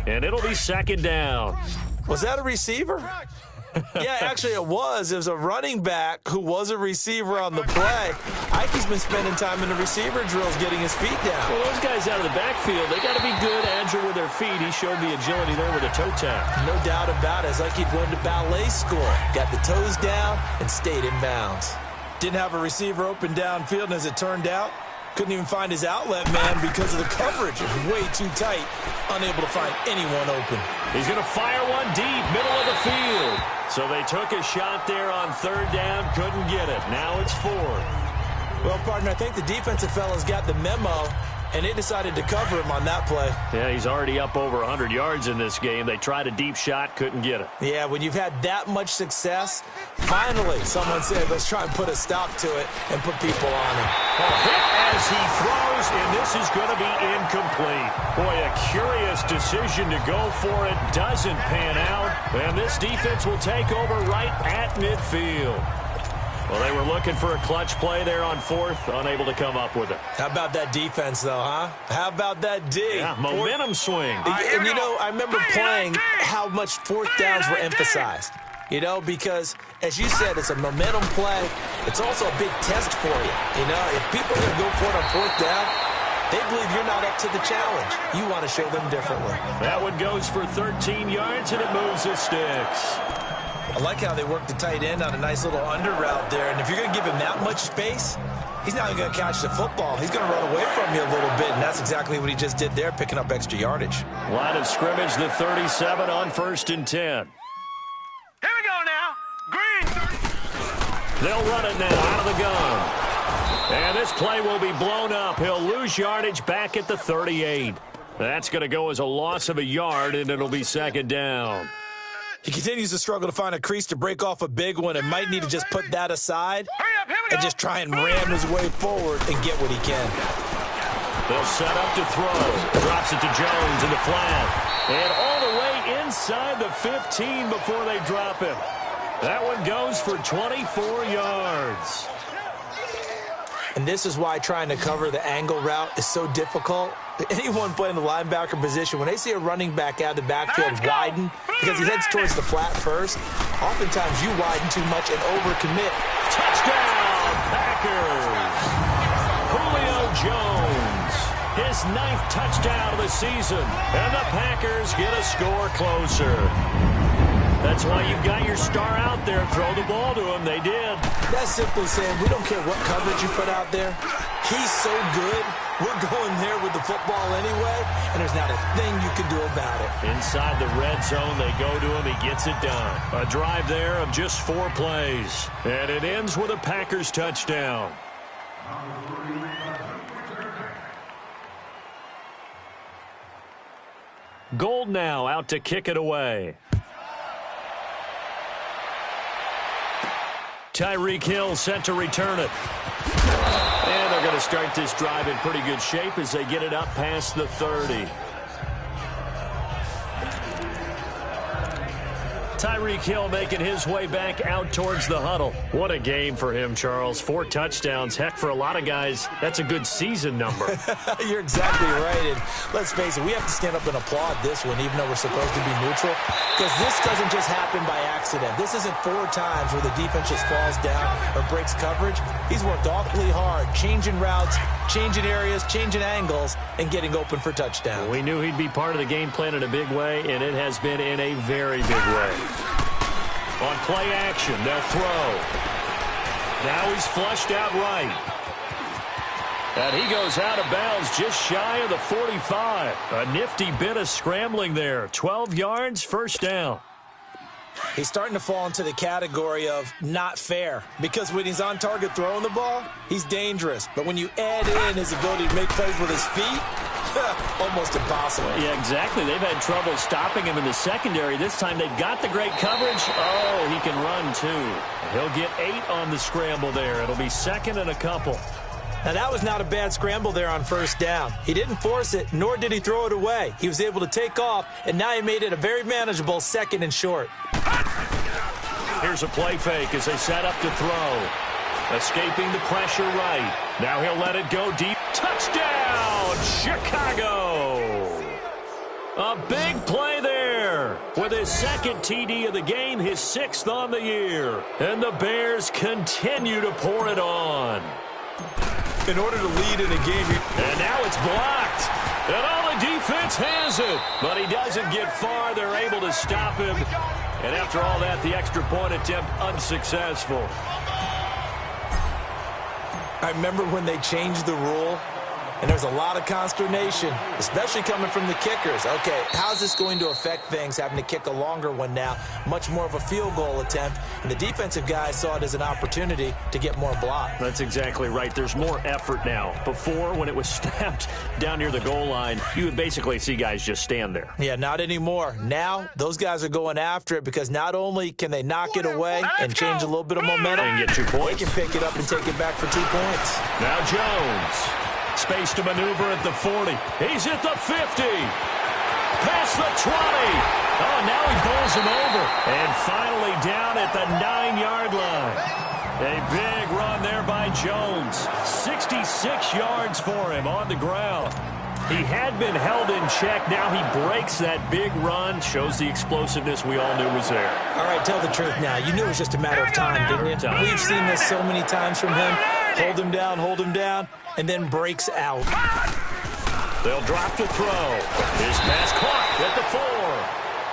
and it'll be 2nd down. Was that a receiver? Yeah, actually it was. It was a running back who was a receiver on the play. Ike's been spending time in the receiver drills getting his feet down. Well, those guys out of the backfield, they got to be good, agile with their feet. He showed the agility there with a toe tap. No doubt about it. It's like he'd went to ballet school. Got the toes down and stayed in bounds. Didn't have a receiver open downfield, and as it turned out, couldn't even find his outlet man because of the coverage. It was way too tight, unable to find anyone open. He's going to fire one deep, middle of the field. So they took a shot there on third down, couldn't get it. Now it's fourth. Well, partner, I think the defensive fellas got the memo, and they decided to cover him on that play. Yeah, he's already up over 100 yards in this game. They tried a deep shot, couldn't get it. Yeah, when you've had that much success, finally someone said, let's try and put a stop to it and put people on him. A hit as he throws, and this is going to be incomplete. Boy, a curious decision to go for it. Doesn't pan out, and this defense will take over right at midfield. Well, they were looking for a clutch play there on fourth, unable to come up with it. How about that defense, though, huh? How about that D? Yeah, momentum swing. And, you know, I remember playing how much fourth downs were emphasized. You know, because, as you said, it's a momentum play. It's also a big test for you. You know, if people are going to go for it on fourth down, they believe you're not up to the challenge. You want to show them differently. That one goes for 13 yards, and it moves the sticks. I like how they work the tight end on a nice little under route there. And if you're going to give him that much space, he's not going to catch the football. He's going to run away from you a little bit, and that's exactly what he just did there, picking up extra yardage. Line of scrimmage, the 37 on 1st and 10. Here we go now. Green. They'll run it now out of the gun. And this play will be blown up. He'll lose yardage back at the 38. That's going to go as a loss of a yard, and it'll be 2nd down. He continues to struggle to find a crease to break off a big one and might need to just put that aside and just try and ram his way forward and get what he can. They'll set up to throw. Drops it to Jones in the flat. And all the way inside the 15 before they drop him. That one goes for 24 yards. And this is why trying to cover the angle route is so difficult. Anyone playing the linebacker position, when they see a running back out of the backfield widen, because he heads towards the flat first, oftentimes you widen too much and overcommit. Touchdown, Packers! Julio Jones, his 9th touchdown of the season, and the Packers get a score closer. That's why you've got your star out there. Throw the ball to him. They did. That's simply saying we don't care what coverage you put out there. He's so good. We're going there with the football anyway, and there's not a thing you can do about it. Inside the red zone, they go to him. He gets it done. A drive there of just 4 plays. And it ends with a Packers touchdown. Gold now out to kick it away. Tyreek Hill set to return it. And they're going to start this drive in pretty good shape as they get it up past the 30. Tyreek Hill making his way back out towards the huddle. What a game for him, Charles. 4 touchdowns. Heck, for a lot of guys, that's a good season number. You're exactly right. And let's face it, we have to stand up and applaud this one, even though we're supposed to be neutral, because this doesn't just happen by accident. This isn't 4 times where the defense just falls down or breaks coverage. He's worked awfully hard, changing routes, changing areas, changing angles, and getting open for touchdowns. We knew he'd be part of the game plan in a big way, and it has been in a very big way. On play action, they'll throw. Now he's flushed out right. And he goes out of bounds just shy of the 45. A nifty bit of scrambling there. 12 yards, 1st down. He's starting to fall into the category of not fair, because when he's on target throwing the ball, he's dangerous. But when you add in his ability to make plays with his feet, almost impossible. Yeah, exactly. They've had trouble stopping him in the secondary. This time they've got the great coverage. Oh, he can run too. He'll get 8 on the scramble there. It'll be 2nd and a couple. Now, that was not a bad scramble there on 1st down. He didn't force it, nor did he throw it away. He was able to take off, and now he made it a very manageable 2nd and short. Here's a play fake as they set up to throw. Escaping the pressure right. Now he'll let it go deep. Touchdown, Chicago! A big play there. with his second TD of the game, his 6th on the year. And the Bears continue to pour it on. In order to lead in a game... And now it's blocked. And all the defense has it. But he doesn't get far. They're able to stop him. And after all that, the extra point attempt unsuccessful. I remember when they changed the rule, and there's a lot of consternation, especially coming from the kickers. Okay, how's this going to affect things, having to kick a longer one now, much more of a field goal attempt, and the defensive guys saw it as an opportunity to get more block. That's exactly right. There's more effort now. Before, when it was snapped down near the goal line, you would basically see guys just stand there. Yeah, not anymore. Now, those guys are going after it because not only can they knock it away and change a little bit of momentum, and get 2 points. They can pick it up and take it back for 2 points. Now Jones. Space to maneuver at the 40. He's at the 50. Past the 20. Oh, now he bowls him over. And finally down at the 9-yard line. A big run there by Jones. 66 yards for him on the ground. He had been held in check. Now he breaks that big run. Shows the explosiveness we all knew was there. All right, tell the truth now. You knew it was just a matter of time, didn't you? We've seen this so many times from him. Hold him down, and then breaks out. They'll drop to throw. His pass caught at the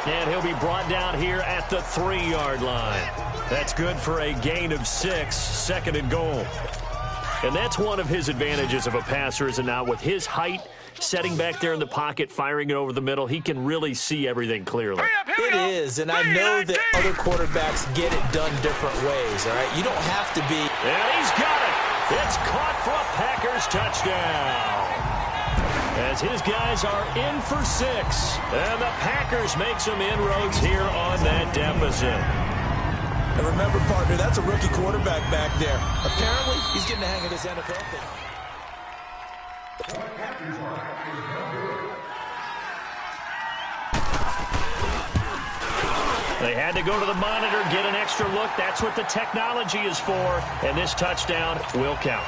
4. And he'll be brought down here at the 3-yard line. That's good for a gain of 6, 2nd and goal. And that's one of his advantages of a passer, is it not? With his height, setting back there in the pocket, firing it over the middle, he can really see everything clearly. It is, and I know that other quarterbacks get it done different ways, all right? You don't have to be... And he's got it. It's caught for a Packers touchdown. As his guys are in for 6. And the Packers make some inroads here on that deficit. And remember, partner, that's a rookie quarterback back there. Apparently, he's getting the hang of this NFL thing. They had to go to the monitor, get an extra look. That's what the technology is for. And this touchdown will count.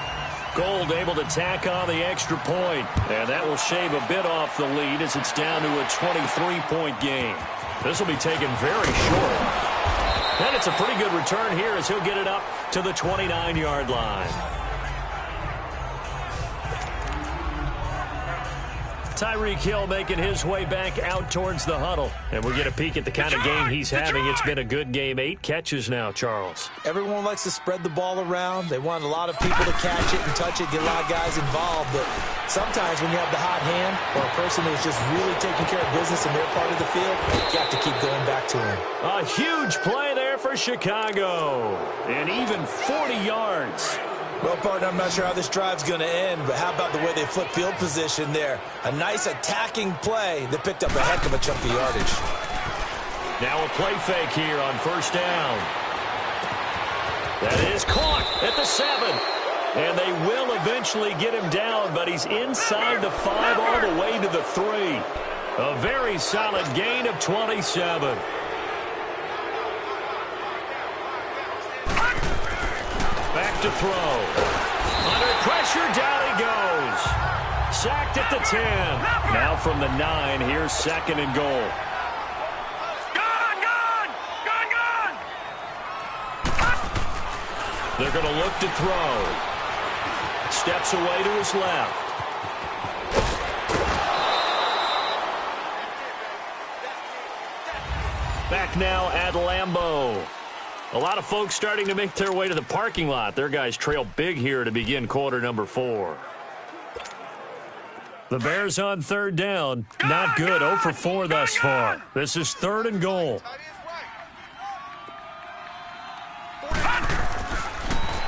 Gold able to tack on the extra point. And that will shave a bit off the lead as it's down to a 23-point game. This will be taken very short. And it's a pretty good return here as he'll get it up to the 29-yard line. Tyreek Hill making his way back out towards the huddle. And we'll get a peek at the kind of game he's having. It's been a good game. 8 catches now, Charles. Everyone likes to spread the ball around. They want a lot of people to catch it and touch it, get a lot of guys involved. But sometimes when you have the hot hand or a person who's just really taking care of business in their part of the field, you have to keep going back to him. A huge play there for Chicago. And even 40 yards. Well, partner, I'm not sure how this drive's going to end, but how about the way they flip field position there? A nice attacking play that picked up a heck of a chunk of yardage. Now a play fake here on 1st down. That is caught at the 7. And they will eventually get him down, but he's inside the 5 all the way to the 3. A very solid gain of 27. Back to throw. Under pressure, down he goes. Sacked at the 10. Now from the 9, here's 2nd and goal. They're going to look to throw. Steps away to his left. Back now at Lambeau. A lot of folks starting to make their way to the parking lot. Their guys trail big here to begin quarter number 4. The Bears on 3rd down. Not good. 0 for 4 thus far. This is 3rd and goal.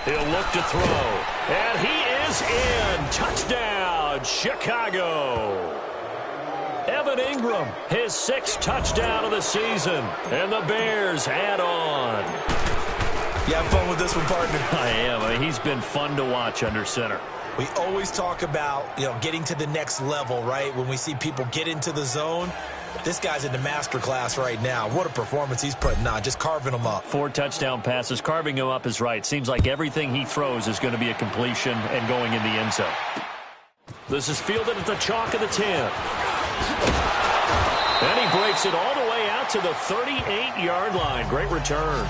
He'll look to throw. And he is in. Touchdown, Chicago. Evan Ingram, his 6th touchdown of the season. And the Bears add on. You have fun with this one, partner? I am. I mean, he's been fun to watch under center. We always talk about, getting to the next level, right? When we see people get into the zone, this guy's in the master class right now. What a performance he's putting on, just carving them up. 4 touchdown passes. Carving him up is right. Seems like everything he throws is going to be a completion and going in the end zone. This is fielded at the chalk of the 10. And he breaks it all the way out out to the 38-yard line. Great return.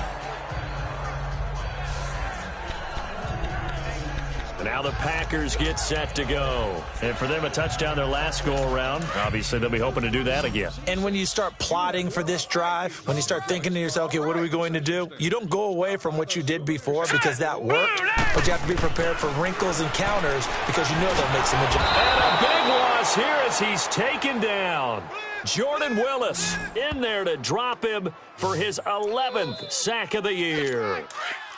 Now the Packers get set to go. And for them, a touchdown their last go-around. Obviously, they'll be hoping to do that again. And when you start plotting for this drive, when you start thinking to yourself, okay, what are we going to do? You don't go away from what you did before because that worked, but you have to be prepared for wrinkles and counters because you know they'll make some adjustments. And a big loss here as he's taken down. Jordan Willis in there to drop him for his 11th sack of the year.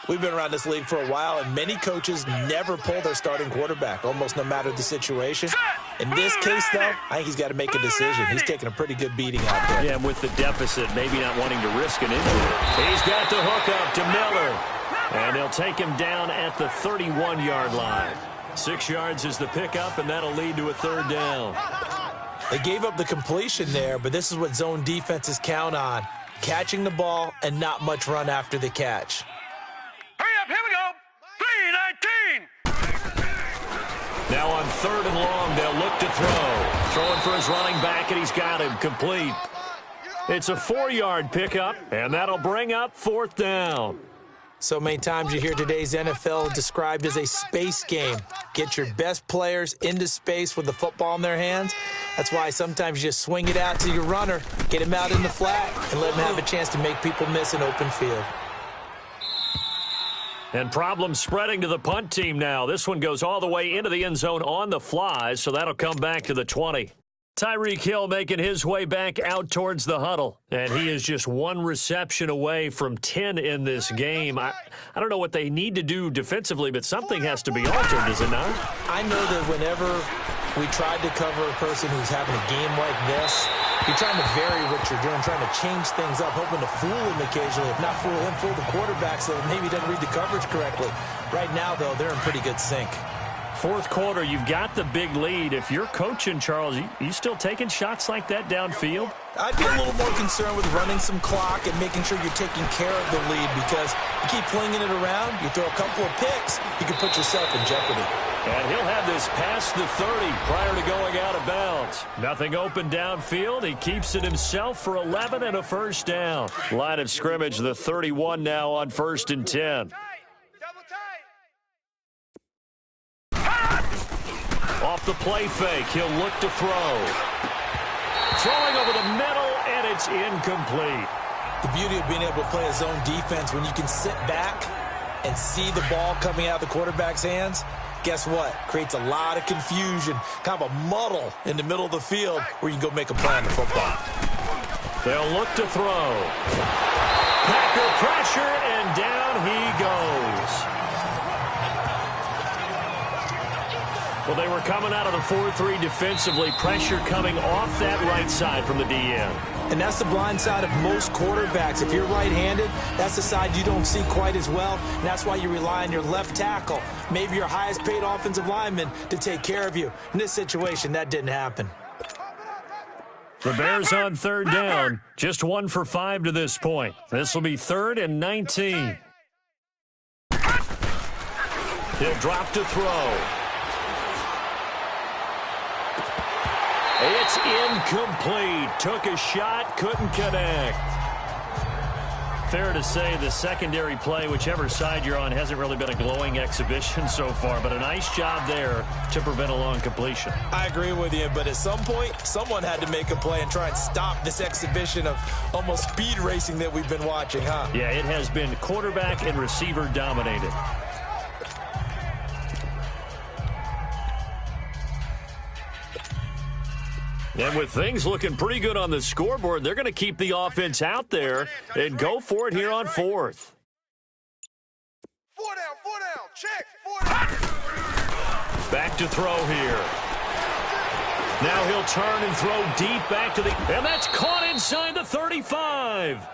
We've been around this league for a while, and many coaches never pull their starting quarterback, almost no matter the situation. In this case, though, I think he's got to make a decision. He's taking a pretty good beating out there. Yeah, with the deficit, maybe not wanting to risk an injury. He's got the hook up to Miller, and they'll take him down at the 31-yard line. 6 yards is the pickup, and that'll lead to a third down. They gave up the completion there, but this is what zone defenses count on, catching the ball and not much run after the catch. Here we go. 3-19. Now on 3rd and long, they'll look to throw. Throwing for his running back, and he's got him complete. It's a 4-yard pickup, and that'll bring up 4th down. So many times you hear today's NFL described as a space game. Get your best players into space with the football in their hands. That's why sometimes you just swing it out to your runner, get him out in the flat, and let him have a chance to make people miss an open field. And problems spreading to the punt team now. This one goes all the way into the end zone on the fly, so that'll come back to the 20. Tyreek Hill making his way back out towards the huddle. And he is just 1 reception away from 10 in this game. I don't know what they need to do defensively, but something has to be altered, does it not? I know that whenever we tried to cover a person who's having a game like this, you're trying to vary what you're doing, trying to change things up, hoping to fool him occasionally. If not fool him, fool the quarterback so that maybe he doesn't read the coverage correctly. Right now, though, they're in pretty good sync. 4th quarter, you've got the big lead. If you're coaching, Charles, you still taking shots like that downfield? I'd be a little more concerned with running some clock and making sure you're taking care of the lead because you keep flinging it around, you throw a couple of picks, you can put yourself in jeopardy. And he'll have this past the 30 prior to going out of bounds. Nothing open downfield. He keeps it himself for 11 and a first down. Line of scrimmage, the 31 now on 1st and 10. Off the play fake, he'll look to throw. Throwing over the middle, and it's incomplete. The beauty of being able to play a zone defense when you can sit back and see the ball coming out of the quarterback's hands, guess what? Creates a lot of confusion, kind of a muddle in the middle of the field where you can go make a play on the football. They'll look to throw. Packer pressure, and down he goes. Well, they were coming out of the 4-3 defensively. Pressure coming off that right side from the DN. And that's the blind side of most quarterbacks. If you're right-handed, that's the side you don't see quite as well. And that's why you rely on your left tackle, maybe your highest-paid offensive lineman, to take care of you. In this situation, that didn't happen. The Bears on 3rd down. Just 1 for 5 to this point. This will be 3rd and 19. He'll drop to throw. It's incomplete. Took a shot, couldn't connect. Fair to say the secondary play, whichever side you're on, hasn't really been a glowing exhibition so far, but a nice job there to prevent a long completion. I agree with you, but at some point, someone had to make a play and try and stop this exhibition of almost speed racing that we've been watching, huh? Yeah, it has been quarterback and receiver dominated. And with things looking pretty good on the scoreboard, they're going to keep the offense out there and go for it here on 4th. 4 down, check, 4 down. Back to throw here. Now he'll turn and throw deep back to the, and that's caught inside the 35.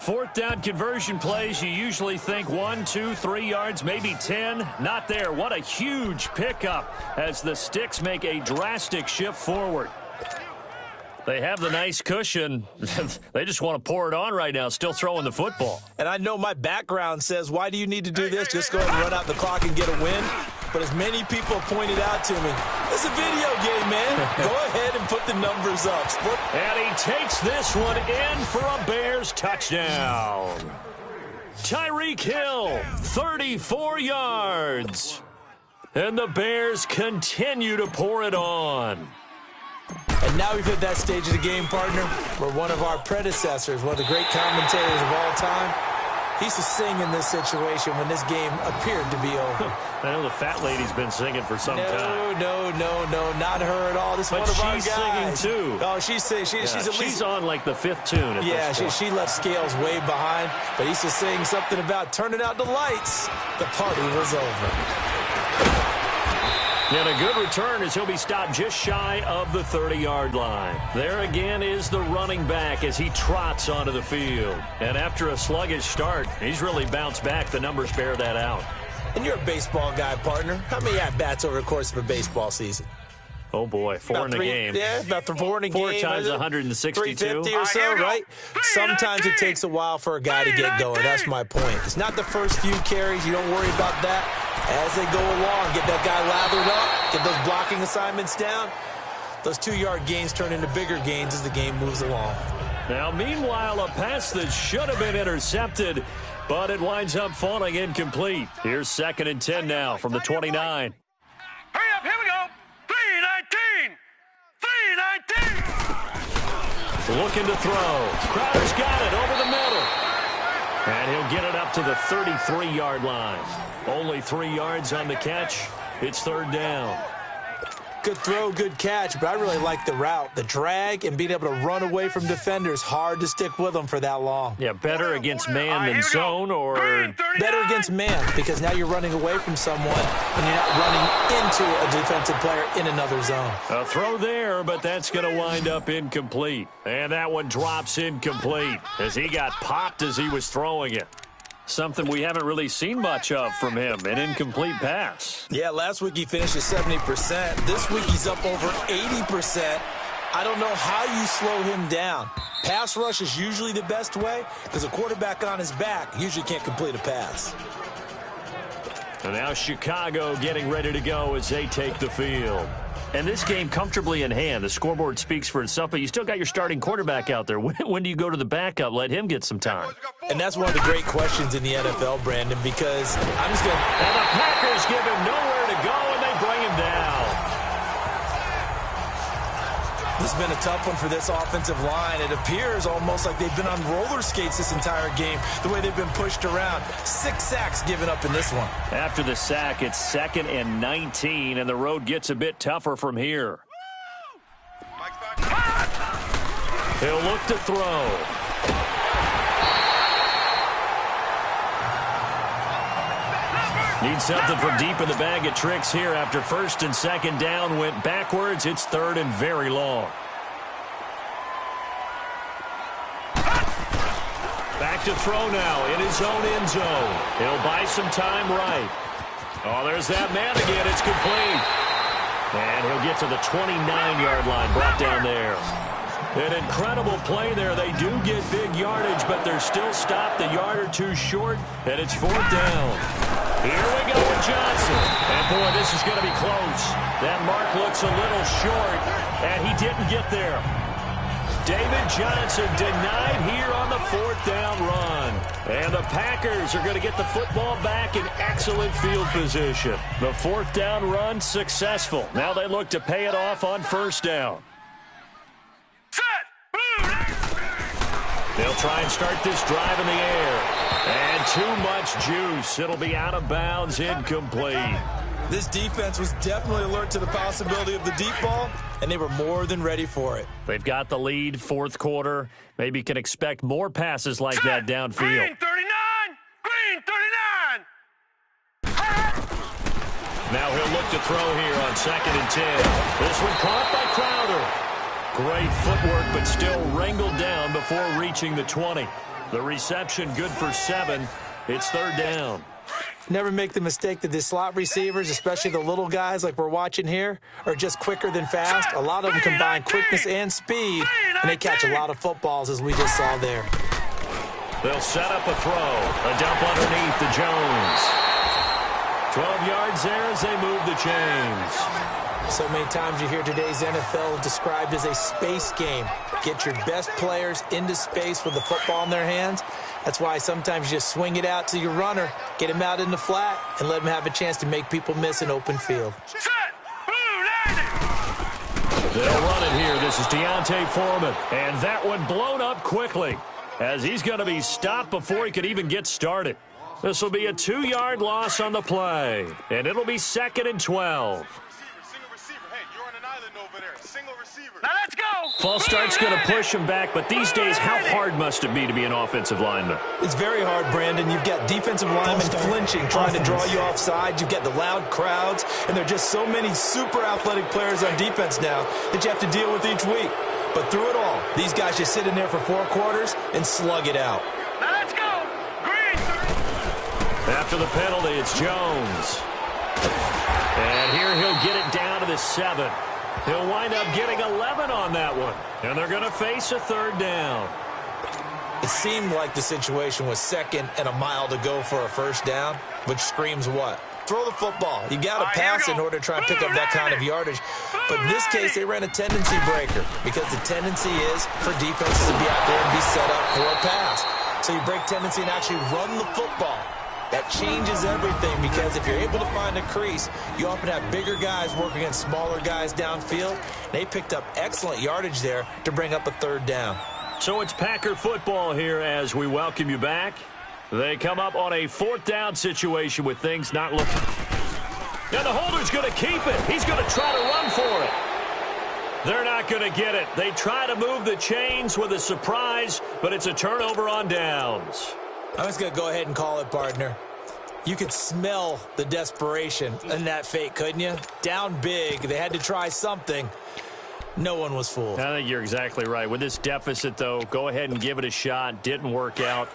4th down conversion plays, you usually think 1, 2, 3 yards, maybe 10. Not there. What a huge pickup as the Sticks make a drastic shift forward. They have the nice cushion. They just want to pour it on right now, still throwing the football. And I know my background says, why do you need to do this? Just go ahead and run out the clock and get a win. But as many people have pointed out to me, is a video game, man. Go ahead and put the numbers up. And he takes this one in for a Bears touchdown. Tyreek Hill, 34 yards. And the Bears continue to pour it on. And now we've hit that stage of the game, partner, where one of our predecessors, one of the great commentators of all time, he used to sing in this situation when this game appeared to be over. I know the fat lady's been singing for some time. No, not her at all. This is one of our guys. But she's singing, too. Oh, she's at least... She's on, like, the 5th tune at this point. She left Scales way behind, but he used to sing something about turning out the lights. The party was over. And a good return as he'll be stopped just shy of the 30-yard line. There again is the running back as he trots onto the field. And after a sluggish start, he's really bounced back. The numbers bear that out. And you're a baseball guy, partner. How many at-bats over the course of a baseball season? Oh, boy, 4 in a game. Yeah, about 4 in a game. 4 times 162. 350 or so, right? Sometimes it takes a while for a guy to get going. That's my point. It's not the first few carries. You don't worry about that. As they go along, get that guy lathered up, get those blocking assignments down. Those 2-yard gains turn into bigger gains as the game moves along. Now, meanwhile, a pass that should have been intercepted, but it winds up falling incomplete. Here's 2nd and 10 now from the 29. Hurry up, here we go. 3-19. 3-19. Looking to throw. Crowder's got it over the middle. And he'll get it up to the 33-yard line. Only 3 yards on the catch. It's 3rd down. Good throw, good catch, but I really like the route. The drag and being able to run away from defenders, hard to stick with them for that long. Yeah, better against man than zone, or... Better against man, because now you're running away from someone and you're not running into a defensive player in another zone. A throw there, but that's going to wind up incomplete. And that one drops incomplete as he got popped as he was throwing it. Something we haven't really seen much of from him, an incomplete pass. Yeah, last week he finished at 70%. This week he's up over 80%. I don't know how you slow him down. Pass rush is usually the best way because a quarterback on his back usually can't complete a pass. And now Chicago getting ready to go as they take the field. And this game comfortably in hand. The scoreboard speaks for itself, but you still got your starting quarterback out there. When do you go to the backup? Let him get some time. And that's one of the great questions in the NFL, Brandon, because I'm just going to... And the Packers give him nowhere to go, and they bring him down. This has been a tough one for this offensive line. It appears almost like they've been on roller skates this entire game, the way they've been pushed around. 6 sacks given up in this one. After the sack, it's 2nd and 19, and the road gets a bit tougher from here. He'll look to throw. Needs something from deep in the bag of tricks here after 1st and 2nd down went backwards. It's 3rd and very long. Back to throw now in his own end zone. He'll buy some time right. Oh, there's that man again. It's complete. And he'll get to the 29-yard line, brought down there. An incredible play there. They do get big yardage, but they're still stopped a yard or two short, and it's 4th down. Here we go with Johnson. And, boy, this is going to be close. That mark looks a little short, and he didn't get there. David Johnson denied here on the 4th down run. And the Packers are going to get the football back in excellent field position. The 4th down run successful. Now they look to pay it off on 1st down. They'll try and start this drive in the air. And too much juice. It'll be out of bounds, incomplete. This defense was definitely alert to the possibility of the deep ball, and they were more than ready for it. They've got the lead, 4th quarter. Maybe can expect more passes like that downfield. Green 39! Green 39! Now he'll look to throw here on 2nd and 10. This one caught by Crowder. Great footwork, but still wrangled down before reaching the 20. The reception good for 7. It's 3rd down. Never make the mistake that the slot receivers, especially the little guys like we're watching here, are just quicker than fast. A lot of them combine quickness and speed, and they catch a lot of footballs, as we just saw there. They'll set up a throw. A dump underneath to Jones. 12 yards there as they move the chains. So many times you hear today's NFL described as a space game. Get your best players into space with the football in their hands. That's why sometimes you just swing it out to your runner, get him out in the flat, and let him have a chance to make people miss an open field. They'll run it here. This is Deontay Foreman. And that one blown up quickly as he's going to be stopped before he could even get started. This will be a 2-yard loss on the play, and it'll be 2nd and 12. Now let's go! False start's going to push him back, but these days, how hard must it be to be an offensive lineman? It's very hard, Brandon. You've got defensive linemen flinching, trying to draw you offside. You've got the loud crowds, and there are just so many super athletic players on defense now that you have to deal with each week. But through it all, these guys just sit in there for 4 quarters and slug it out. Now let's go! Green! After the penalty, it's Jones. And here he'll get it down to the 7. He'll wind up getting 11 on that one. And they're going to face a 3rd down. It seemed like the situation was 2nd and a mile to go for a 1st down, which screams what? Throw the football. You got to pass in order to try and pick up that kind of yardage. But in this case, they ran a tendency breaker because the tendency is for defenses to be out there and be set up for a pass. So you break tendency and actually run the football. That changes everything because if you're able to find a crease, you often have bigger guys working against smaller guys downfield. They picked up excellent yardage there to bring up a 3rd down. So it's Packer football here as we welcome you back. They come up on a 4th down situation with things not looking. And the holder's going to keep it. He's going to try to run for it. They're not going to get it. They try to move the chains with a surprise, but it's a turnover on downs. I'm just going to go ahead and call it, partner. You could smell the desperation in that fake, couldn't you? Down big. They had to try something. No one was fooled. I think you're exactly right. With this deficit, though, go ahead and give it a shot. Didn't work out.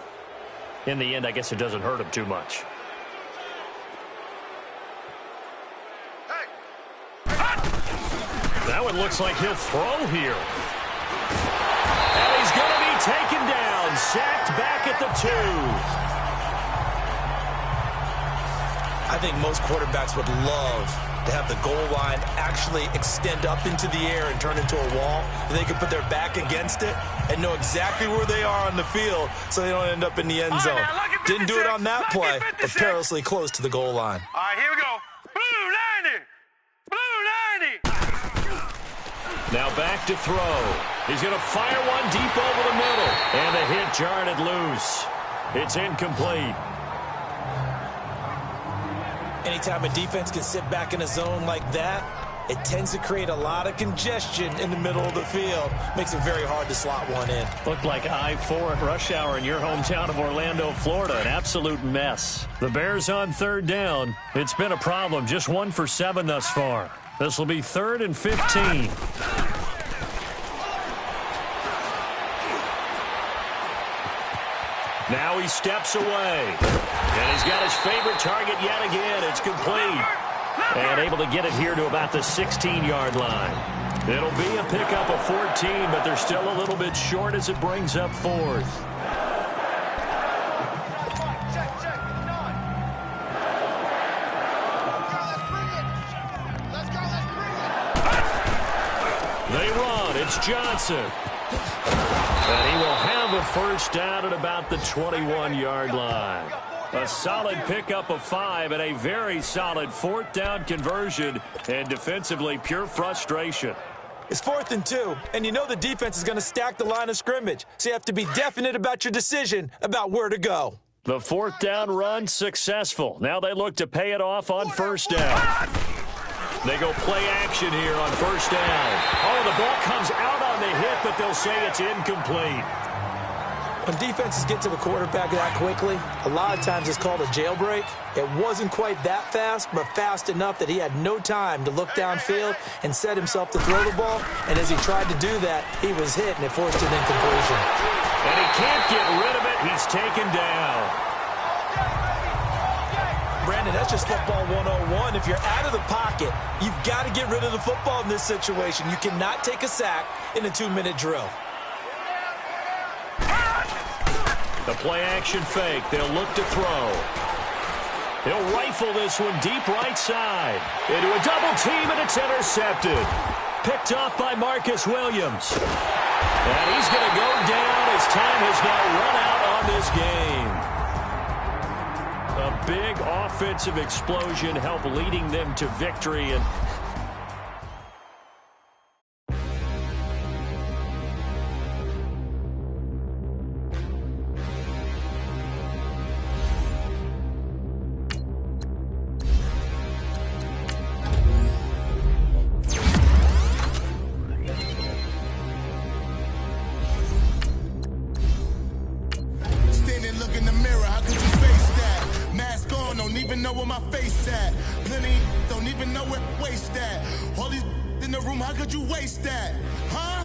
In the end, I guess it doesn't hurt him too much. That one looks like he'll throw here. And he's going to be taken down, sacked back at the 2. I think most quarterbacks would love to have the goal line actually extend up into the air and turn into a wall. And they can put their back against it and know exactly where they are on the field so they don't end up in the end zone. Didn't do it on that play, but perilously close to the goal line. All right, here we go. Blue 90! Blue 90! Now back to throw. He's going to fire one deep over the middle. And the hit jarred it loose. It's incomplete. Anytime a defense can sit back in a zone like that, it tends to create a lot of congestion in the middle of the field. Makes it very hard to slot one in. Looked like I-4 at rush hour in your hometown of Orlando, Florida. An absolute mess. The Bears on 3rd down. It's been a problem. Just 1 for 7 thus far. This will be 3rd and 15. Now he steps away. And he's got his favorite target yet again. It's complete. And able to get it here to about the 16-yard line. It'll be a pickup of 14, but they're still a little bit short as it brings up 4th. They run. It's Johnson. And he will have a 1st down at about the 21-yard line. A solid pickup of 5 and a very solid 4th down conversion. And defensively, pure frustration. It's 4th and 2, and you know the defense is going to stack the line of scrimmage. So you have to be definite about your decision about where to go. The 4th down run successful. Now they look to pay it off on 1st down. They go play action here on 1st down. Oh, the ball comes out on the hit, but they'll say it's incomplete. When defenses get to the quarterback that quickly, a lot of times it's called a jailbreak. It wasn't quite that fast, but fast enough that he had no time to look downfield and set himself to throw the ball. And as he tried to do that, he was hit, and it forced an incompletion. And he can't get rid of it. He's taken down. Brandon, that's just football 101. If you're out of the pocket, you've got to get rid of the football in this situation. You cannot take a sack in a 2-minute drill. The play action fake. They'll look to throw. He'll rifle this one deep right side. Into a double team, and it's intercepted. Picked off by Marcus Williams. And he's going to go down. His time has now run out on this game. A big offensive explosion helped leading them to victory. And know where my face at. Plenty don't even know where waste at. All these in the room, how could you waste that? Huh?